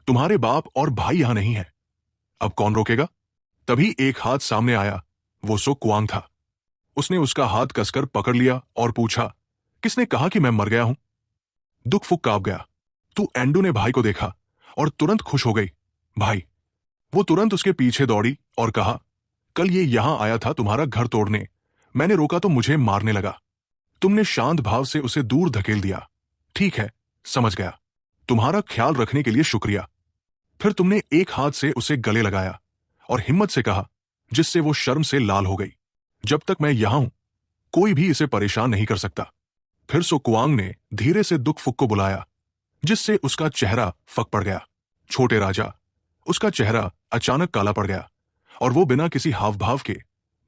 तुम्हारे बाप और भाई यहां नहीं है, अब कौन रोकेगा? तभी एक हाथ सामने आया, वो सो क्वांग था। उसने उसका हाथ कसकर पकड़ लिया और पूछा, किसने कहा कि मैं मर गया हूं? दुकफुक कांप गया। तू एंडू ने भाई को देखा और तुरंत खुश हो गई। भाई। वो तुरंत उसके पीछे दौड़ी और कहा, कल ये यहां आया था तुम्हारा घर तोड़ने, मैंने रोका तो मुझे मारने लगा। तुमने शांत भाव से उसे दूर धकेल दिया। ठीक है, समझ गया, तुम्हारा ख्याल रखने के लिए शुक्रिया। फिर तुमने एक हाथ से उसे गले लगाया और हिम्मत से कहा, जिससे वो शर्म से लाल हो गई, जब तक मैं यहां हूं कोई भी इसे परेशान नहीं कर सकता। फिर सो कुआंग ने धीरे से दुकफुक को बुलाया, जिससे उसका चेहरा फक पड़ गया। छोटे राजा, उसका चेहरा अचानक काला पड़ गया और वो बिना किसी हाव भाव के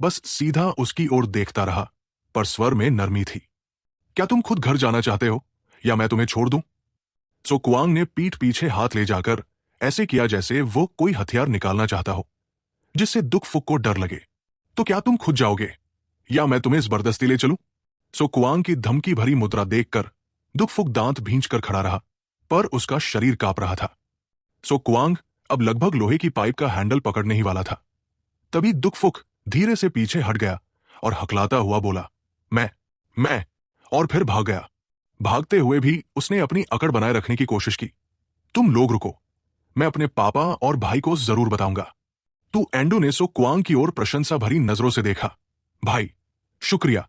बस सीधा उसकी ओर देखता रहा, पर स्वर में नरमी थी। क्या तुम खुद घर जाना चाहते हो या मैं तुम्हें छोड़ दूं? सो कुआंग ने पीठ पीछे हाथ ले जाकर ऐसे किया जैसे वो कोई हथियार निकालना चाहता हो, जिससे दुकफुक को डर लगे। तो क्या तुम खुद जाओगे या मैं तुम्हें जबरदस्ती ले चलूं? सो कुआंग की धमकी भरी मुद्रा देखकर दुकफुक दांत भींचकर खड़ा रहा, पर उसका शरीर कांप रहा था। सो कुआंग अब लगभग लोहे की पाइप का हैंडल पकड़ने ही वाला था। तभी दुकफुक धीरे से पीछे हट गया और हकलाता हुआ बोला, मैं, और फिर भाग गया। भागते हुए भी उसने अपनी अकड़ बनाए रखने की कोशिश की। तुम लोग रुको, मैं अपने पापा और भाई को जरूर बताऊंगा। तू एंडू ने सो कुआंग की ओर प्रशंसा भरी नजरों से देखा। भाई, शुक्रिया।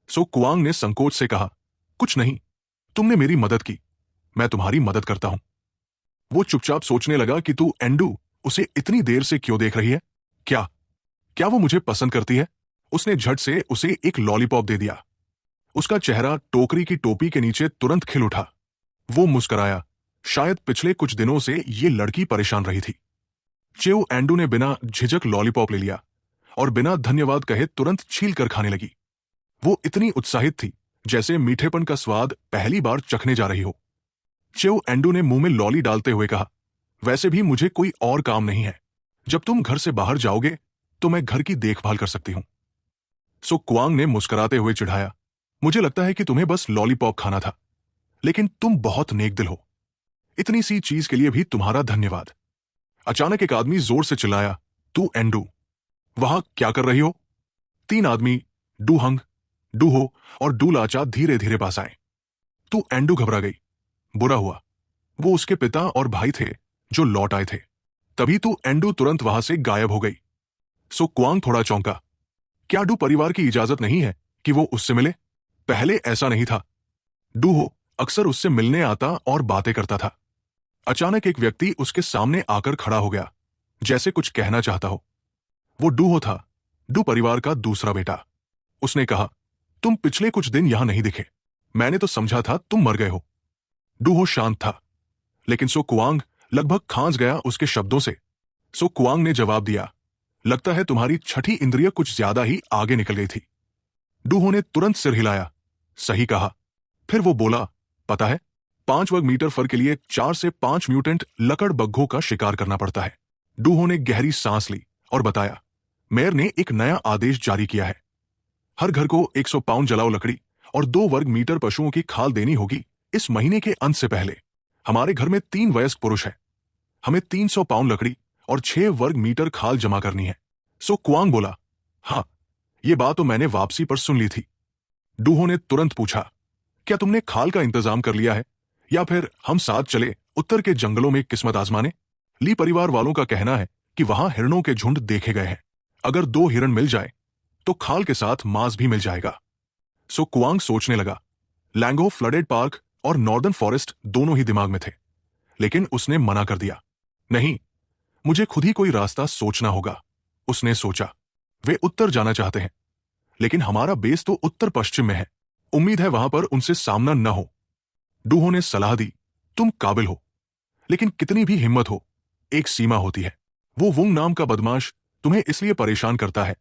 सो कुआंग ने संकोच से कहा, कुछ नहीं, तुमने मेरी मदद की, मैं तुम्हारी मदद करता हूं। वो चुपचाप सोचने लगा कि तू एंडू उसे इतनी देर से क्यों देख रही है? क्या क्या वो मुझे पसंद करती है? उसने झट से उसे एक लॉलीपॉप दे दिया। उसका चेहरा टोकरी की टोपी के नीचे तुरंत खिल उठा। वो मुस्कुराया। शायद पिछले कुछ दिनों से ये लड़की परेशान रही थी। चेओ एंडू ने बिना झिझक लॉलीपॉप ले लिया और बिना धन्यवाद कहे तुरंत छील कर खाने लगी। वो इतनी उत्साहित थी जैसे मीठेपन का स्वाद पहली बार चखने जा रही हो। चेओ एंडू ने मुंह में लॉली डालते हुए कहा, वैसे भी मुझे कोई और काम नहीं है। जब तुम घर से बाहर जाओगे तो मैं घर की देखभाल कर सकती हूं। सो कुआंग ने मुस्कुराते हुए चिढ़ाया, मुझे लगता है कि तुम्हें बस लॉलीपॉप खाना था, लेकिन तुम बहुत नेक दिल हो। इतनी सी चीज के लिए भी तुम्हारा धन्यवाद। अचानक एक आदमी जोर से चिल्लाया, तू एंडू, वहां क्या कर रही हो? तीन आदमी, डूहंग, डूहो और डूलाचा धीरे धीरे पास आए। तू एंडू घबरा गई। बुरा हुआ, वो उसके पिता और भाई थे जो लौट आए थे। तभी तू एंडू तुरंत वहां से गायब हो गई। सो क्वांग थोड़ा चौंका। क्या डू परिवार की इजाजत नहीं है कि वो उससे मिले? पहले ऐसा नहीं था। डूहो अक्सर उससे मिलने आता और बातें करता था। अचानक एक व्यक्ति उसके सामने आकर खड़ा हो गया, जैसे कुछ कहना चाहता हो। वो डूहो था, डू परिवार का दूसरा बेटा। उसने कहा, तुम पिछले कुछ दिन यहां नहीं दिखे। मैंने तो समझा था तुम मर गए हो। डूहो शांत था, लेकिन सो कुआंग लगभग खांस गया उसके शब्दों से। सो कुआंग ने जवाब दिया, लगता है तुम्हारी छठी इंद्रिय कुछ ज्यादा ही आगे निकल गई थी। डूहो ने तुरंत सिर हिलाया, सही कहा। फिर वो बोला, पता है, 5 वर्ग मीटर फर के लिए 4 से 5 म्यूटेंट लकड़ बग्घों का शिकार करना पड़ता है। डूहो ने गहरी सांस ली और बताया, मेयर ने एक नया आदेश जारी किया है। हर घर को 100 पाउंड जलाओ लकड़ी और 2 वर्ग मीटर पशुओं की खाल देनी होगी इस महीने के अंत से पहले। हमारे घर में 3 वयस्क पुरुष हैं। हमें 300 पाउंड लकड़ी और 6 वर्ग मीटर खाल जमा करनी है। सो कुआंग बोला, हाँ, ये बात तो मैंने वापसी पर सुन ली थी। डूहो ने तुरंत पूछा, क्या तुमने खाल का इंतजाम कर लिया है, या फिर हम साथ चले उत्तर के जंगलों में किस्मत आजमाने? ली परिवार वालों का कहना है कि वहां हिरणों के झुंड देखे गए हैं। अगर 2 हिरण मिल जाए तो खाल के साथ मांस भी मिल जाएगा। सो कुआंग सोचने लगा। लैंगो फ्लडेड पार्क और नॉर्दर्न फॉरेस्ट दोनों ही दिमाग में थे, लेकिन उसने मना कर दिया। नहीं, मुझे खुद ही कोई रास्ता सोचना होगा। उसने सोचा, वे उत्तर जाना चाहते हैं, लेकिन हमारा बेस तो उत्तर पश्चिम में है। उम्मीद है वहां पर उनसे सामना न हो। डूहो ने सलाह दी, तुम काबिल हो, लेकिन कितनी भी हिम्मत हो, एक सीमा होती है। वो वुंग नाम का बदमाश तुम्हें इसलिए परेशान करता है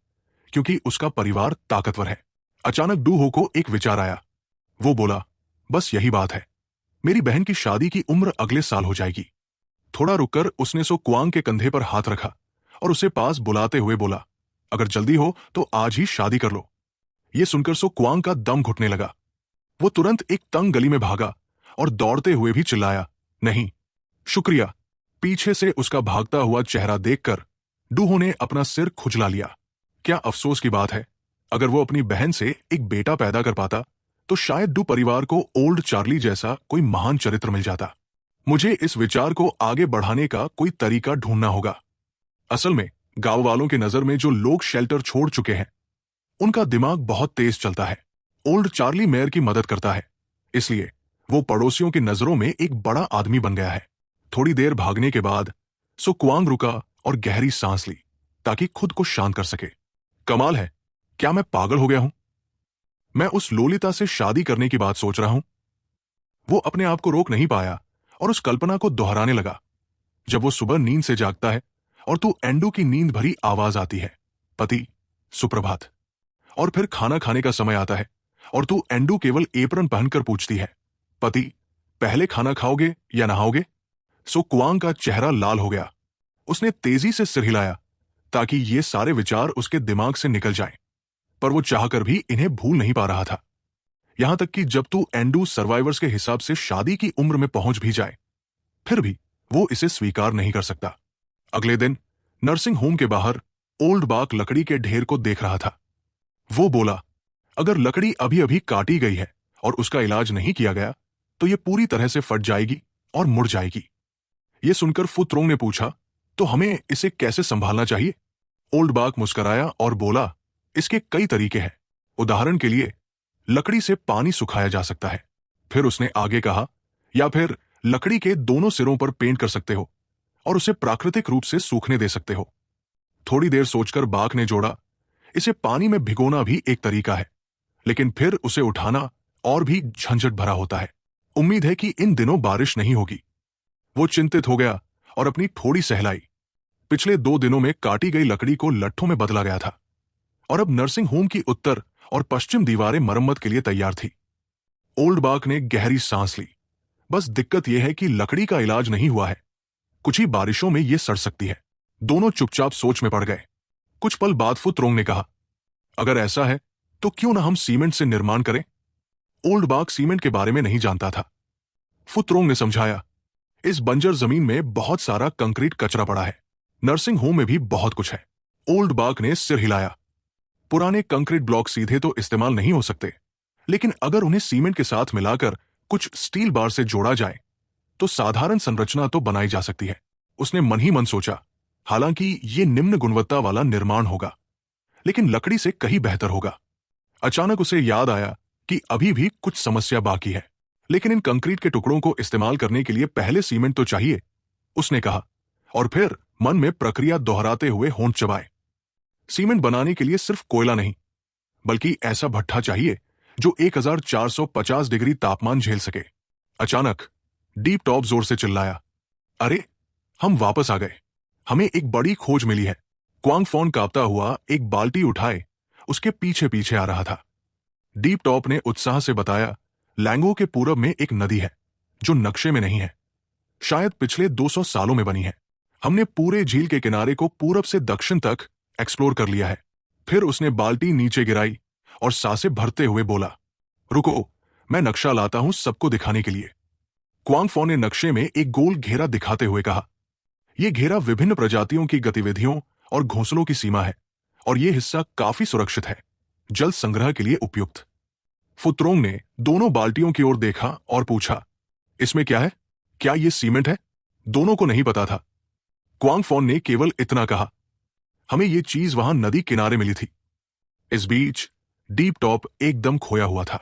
क्योंकि उसका परिवार ताकतवर है। अचानक डूहो को एक विचार आया। वो बोला, बस यही बात है, मेरी बहन की शादी की उम्र अगले साल हो जाएगी। थोड़ा रुककर उसने सो कुआंग के कंधे पर हाथ रखा और उसे पास बुलाते हुए बोला, अगर जल्दी हो तो आज ही शादी कर लो। यह सुनकर सो कुआंग का दम घुटने लगा। वो तुरंत एक तंग गली में भागा और दौड़ते हुए भी चिल्लाया, नहीं, शुक्रिया। पीछे से उसका भागता हुआ चेहरा देखकर डूहो ने अपना सिर खुजला लिया। क्या अफसोस की बात है, अगर वो अपनी बहन से एक बेटा पैदा कर पाता तो शायद डू परिवार को ओल्ड चार्ली जैसा कोई महान चरित्र मिल जाता। मुझे इस विचार को आगे बढ़ाने का कोई तरीका ढूंढना होगा। असल में गांव वालों की नजर में जो लोग शेल्टर छोड़ चुके हैं, उनका दिमाग बहुत तेज चलता है। ओल्ड चार्ली मेयर की मदद करता है, इसलिए वो पड़ोसियों की नजरों में एक बड़ा आदमी बन गया है। थोड़ी देर भागने के बाद सो कुआंग रुका और गहरी सांस ली ताकि खुद को शांत कर सके। कमाल है, क्या मैं पागल हो गया हूं? मैं उस लोलिता से शादी करने की बात सोच रहा हूं। वो अपने आप को रोक नहीं पाया और उस कल्पना को दोहराने लगा। जब वो सुबह नींद से जागता है और तू एंडू की नींद भरी आवाज आती है, पति सुप्रभात। और फिर खाना खाने का समय आता है और तू एंडू केवल एप्रन पहनकर पूछती है, पति पहले खाना खाओगे या नहाओगे? सो कुआंग का चेहरा लाल हो गया। उसने तेजी से सिर हिलाया ताकि ये सारे विचार उसके दिमाग से निकल जाएं, पर वो चाहकर भी इन्हें भूल नहीं पा रहा था। यहां तक कि जब तू एंडू सर्वाइवर्स के हिसाब से शादी की उम्र में पहुंच भी जाए, फिर भी वो इसे स्वीकार नहीं कर सकता। अगले दिन नर्सिंग होम के बाहर ओल्ड बाक लकड़ी के ढेर को देख रहा था। वो बोला, अगर लकड़ी अभी अभी काटी गई है और उसका इलाज नहीं किया गया तो ये पूरी तरह से फट जाएगी और मुड़ जाएगी। ये सुनकर फुत्रोंग ने पूछा, तो हमें इसे कैसे संभालना चाहिए? ओल्ड बाक मुस्कराया और बोला, इसके कई तरीके हैं। उदाहरण के लिए लकड़ी से पानी सुखाया जा सकता है। फिर उसने आगे कहा, या फिर लकड़ी के दोनों सिरों पर पेंट कर सकते हो और उसे प्राकृतिक रूप से सूखने दे सकते हो। थोड़ी देर सोचकर बाक ने जोड़ा, इसे पानी में भिगोना भी एक तरीका है, लेकिन फिर उसे उठाना और भी झंझट भरा होता है। उम्मीद है कि इन दिनों बारिश नहीं होगी। वो चिंतित हो गया और अपनी थोड़ी सहलाई। पिछले 2 दिनों में काटी गई लकड़ी को लट्ठों में बदला गया था और अब नर्सिंग होम की उत्तर और पश्चिम दीवारें मरम्मत के लिए तैयार थी। ओल्ड बाक ने गहरी सांस ली। बस दिक्कत यह है कि लकड़ी का इलाज नहीं हुआ है। कुछ ही बारिशों में यह सड़ सकती है। दोनों चुपचाप सोच में पड़ गए। कुछ पल बाद फुत्रोंग ने कहा, अगर ऐसा है तो क्यों ना हम सीमेंट से निर्माण करें? ओल्ड बाग सीमेंट के बारे में नहीं जानता था। फुत्रोंग ने समझाया, इस बंजर जमीन में बहुत सारा कंक्रीट कचरा पड़ा है, नर्सिंग होम में भी बहुत कुछ है। ओल्ड बाग ने सिर हिलाया। पुराने कंक्रीट ब्लॉक सीधे तो इस्तेमाल नहीं हो सकते, लेकिन अगर उन्हें सीमेंट के साथ मिलाकर कुछ स्टील बार से जोड़ा जाए तो साधारण संरचना तो बनाई जा सकती है। उसने मन ही मन सोचा, हालांकि ये निम्न गुणवत्ता वाला निर्माण होगा, लेकिन लकड़ी से कहीं बेहतर होगा। अचानक उसे याद आया कि अभी भी कुछ समस्या बाकी है, लेकिन इन कंक्रीट के टुकड़ों को इस्तेमाल करने के लिए पहले सीमेंट तो चाहिए, उसने कहा, और फिर मन में प्रक्रिया दोहराते हुए होंठ चबाए। सीमेंट बनाने के लिए सिर्फ कोयला नहीं, बल्कि ऐसा भट्ठा चाहिए जो 1450 डिग्री तापमान झेल सके। अचानक डीप टॉप जोर से चिल्लाया, अरे, हम वापस आ गए, हमें एक बड़ी खोज मिली है। क्वांग फोन कांपता हुआ एक बाल्टी उठाए उसके पीछे पीछे आ रहा था। डीप टॉप ने उत्साह से बताया, लैंगो के पूरब में एक नदी है जो नक्शे में नहीं है, शायद पिछले 200 सालों में बनी है। हमने पूरे झील के किनारे को पूरब से दक्षिण तक एक्सप्लोर कर लिया है। फिर उसने बाल्टी नीचे गिराई और सांसें भरते हुए बोला, रुको, मैं नक्शा लाता हूं सबको दिखाने के लिए। क्वांग फो ने नक्शे में एक गोल घेरा दिखाते हुए कहा, यह घेरा विभिन्न प्रजातियों की गतिविधियों और घोंसलों की सीमा है, और यह हिस्सा काफी सुरक्षित है, जल संग्रह के लिए उपयुक्त। फुत्रोंग ने दोनों बाल्टियों की ओर देखा और पूछा, इसमें क्या है? क्या यह सीमेंट है? दोनों को नहीं पता था। क्वांग फोन ने केवल इतना कहा, हमें यह चीज वहां नदी किनारे मिली थी। इस बीच डीप टॉप एकदम खोया हुआ था,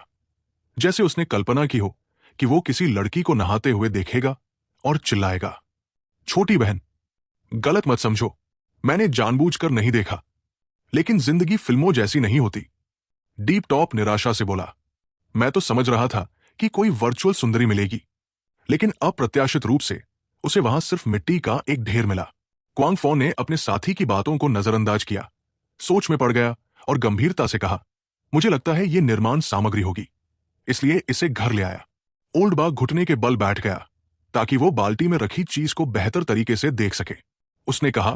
जैसे उसने कल्पना की हो कि वो किसी लड़की को नहाते हुए देखेगा और चिल्लाएगा, छोटी बहन, गलत मत समझो, मैंने जानबूझकर नहीं देखा, लेकिन जिंदगी फिल्मों जैसी नहीं होती। डीप टॉप निराशा से बोला, मैं तो समझ रहा था कि कोई वर्चुअल सुंदरी मिलेगी, लेकिन अप्रत्याशित रूप से उसे वहां सिर्फ मिट्टी का एक ढेर मिला। क्वांग फो ने अपने साथी की बातों को नजरअंदाज किया, सोच में पड़ गया और गंभीरता से कहा, मुझे लगता है यह निर्माण सामग्री होगी, इसलिए इसे घर ले आया। ओल्ड बाग घुटने के बल बैठ गया ताकि वो बाल्टी में रखी चीज को बेहतर तरीके से देख सके। उसने कहा,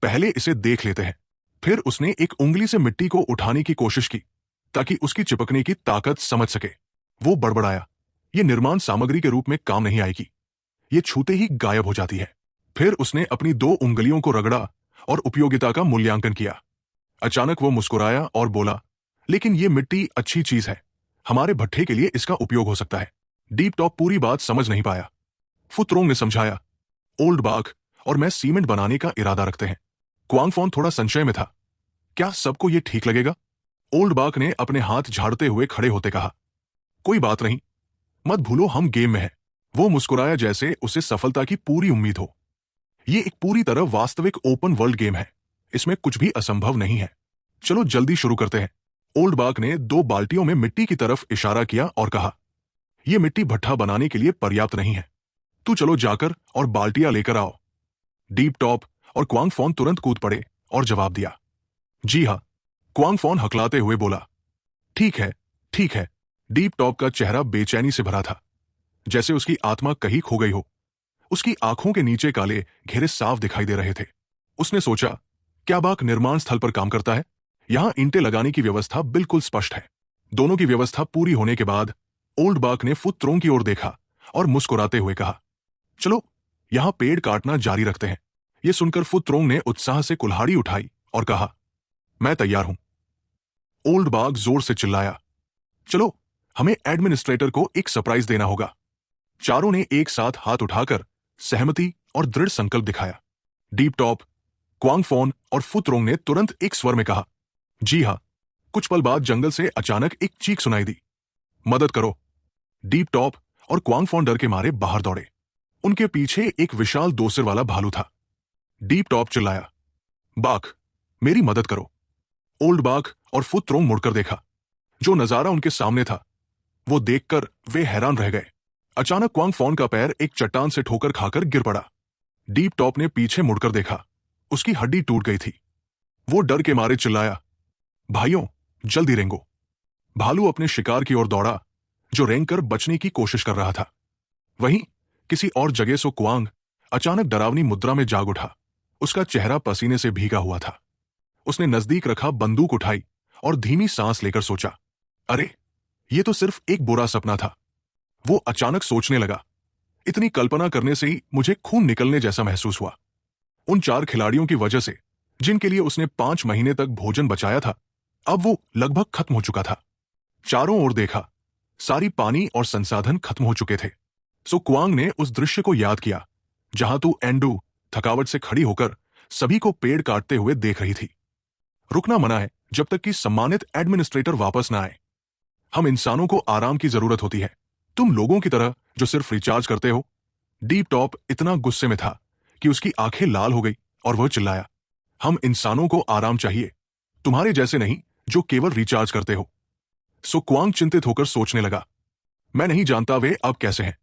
पहले इसे देख लेते हैं। फिर उसने एक उंगली से मिट्टी को उठाने की कोशिश की ताकि उसकी चिपकने की ताकत समझ सके। वो बड़बड़ाया, यह निर्माण सामग्री के रूप में काम नहीं आएगी, ये छूते ही गायब हो जाती है। फिर उसने अपनी 2 उंगलियों को रगड़ा और उपयोगिता का मूल्यांकन किया। अचानक वो मुस्कुराया और बोला, लेकिन ये मिट्टी अच्छी चीज है, हमारे भट्ठे के लिए इसका उपयोग हो सकता है। डीप टॉप पूरी बात समझ नहीं पाया। फुत्रोंग ने समझाया, ओल्ड बाग और मैं सीमेंट बनाने का इरादा रखते हैं। क्वांग फोन थोड़ा संशय में था, क्या सबको यह ठीक लगेगा? ओल्ड बाग ने अपने हाथ झाड़ते हुए खड़े होते कहा, कोई बात नहीं, मत भूलो हम गेम में हैं। वो मुस्कुराया जैसे उसे सफलता की पूरी उम्मीद हो। यह एक पूरी तरह वास्तविक ओपन वर्ल्ड गेम है, इसमें कुछ भी असंभव नहीं है। चलो जल्दी शुरू करते हैं। ओल्ड बाग ने 2 बाल्टियों में मिट्टी की तरफ इशारा किया और कहा, यह मिट्टी भट्ठा बनाने के लिए पर्याप्त नहीं है, तू चलो जाकर और बाल्टियां लेकर आओ। डीप टॉप और क्वांग फोन तुरंत कूद पड़े और जवाब दिया, जी हां। क्वांग फोन हकलाते हुए बोला, ठीक है, ठीक है। डीप टॉप का चेहरा बेचैनी से भरा था, जैसे उसकी आत्मा कहीं खो गई हो। उसकी आंखों के नीचे काले घेरे साफ दिखाई दे रहे थे। उसने सोचा, क्या बाग निर्माण स्थल पर काम करता है? यहां ईंटें लगाने की व्यवस्था बिल्कुल स्पष्ट है। दोनों की व्यवस्था पूरी होने के बाद ओल्ड बाग ने फुत्रोंग की ओर देखा और मुस्कुराते हुए कहा, चलो यहां पेड़ काटना जारी रखते हैं। यह सुनकर फुत्रोंग ने उत्साह से कुल्हाड़ी उठाई और कहा, मैं तैयार हूं। ओल्ड बाग जोर से चिल्लाया, चलो हमें एडमिनिस्ट्रेटर को एक सरप्राइज देना होगा। चारों ने एक साथ हाथ उठाकर सहमति और दृढ़ संकल्प दिखाया। डीप टॉप, क्वांग फोन और फुत्रोंग ने तुरंत एक स्वर में कहा, जी हां। कुछ पल बाद जंगल से अचानक एक चीख सुनाई दी, मदद करो। डीप टॉप और क्वांग फोन डर के मारे बाहर दौड़े। उनके पीछे एक विशाल 2 सिर वाला भालू था। डीप टॉप चिल्लाया, बाघ, मेरी मदद करो। ओल्ड बाघ और फुत्रोंग मुड़कर देखा। जो नजारा उनके सामने था, वो देखकर वे हैरान रह गए। अचानक क्वांग फोन का पैर एक चट्टान से ठोकर खाकर गिर पड़ा। डीप टॉप ने पीछे मुड़कर देखा, उसकी हड्डी टूट गई थी। वो डर के मारे चिल्लाया, भाइयों, जल्दी रेंगो। भालू अपने शिकार की ओर दौड़ा, जो रेंगकर बचने की कोशिश कर रहा था। वहीं किसी और जगह से क्वांग अचानक डरावनी मुद्रा में जाग उठा। उसका चेहरा पसीने से भीगा हुआ था। उसने नजदीक रखा बंदूक उठाई और धीमी सांस लेकर सोचा, अरे, ये तो सिर्फ एक बुरा सपना था। वो अचानक सोचने लगा। इतनी कल्पना करने से ही मुझे खून निकलने जैसा महसूस हुआ। उन 4 खिलाड़ियों की वजह से, जिनके लिए उसने 5 महीने तक भोजन बचाया था, अब वो लगभग खत्म हो चुका था। चारों ओर देखा, सारी पानी और संसाधन खत्म हो चुके थे। सो क्वांग ने उस दृश्य को याद किया जहां तू एंडू थकावट से खड़ी होकर सभी को पेड़ काटते हुए देख रही थी। रुकना मना है जब तक कि सम्मानित एडमिनिस्ट्रेटर वापस ना आए। हम इंसानों को आराम की जरूरत होती है, तुम लोगों की तरह जो सिर्फ रिचार्ज करते हो। डीप टॉप इतना गुस्से में था कि उसकी आंखें लाल हो गई और वह चिल्लाया, हम इंसानों को आराम चाहिए, तुम्हारे जैसे नहीं जो केवल रिचार्ज करते हो। सो क्वांग चिंतित होकर सोचने लगा, मैं नहीं जानता वे अब कैसे हैं,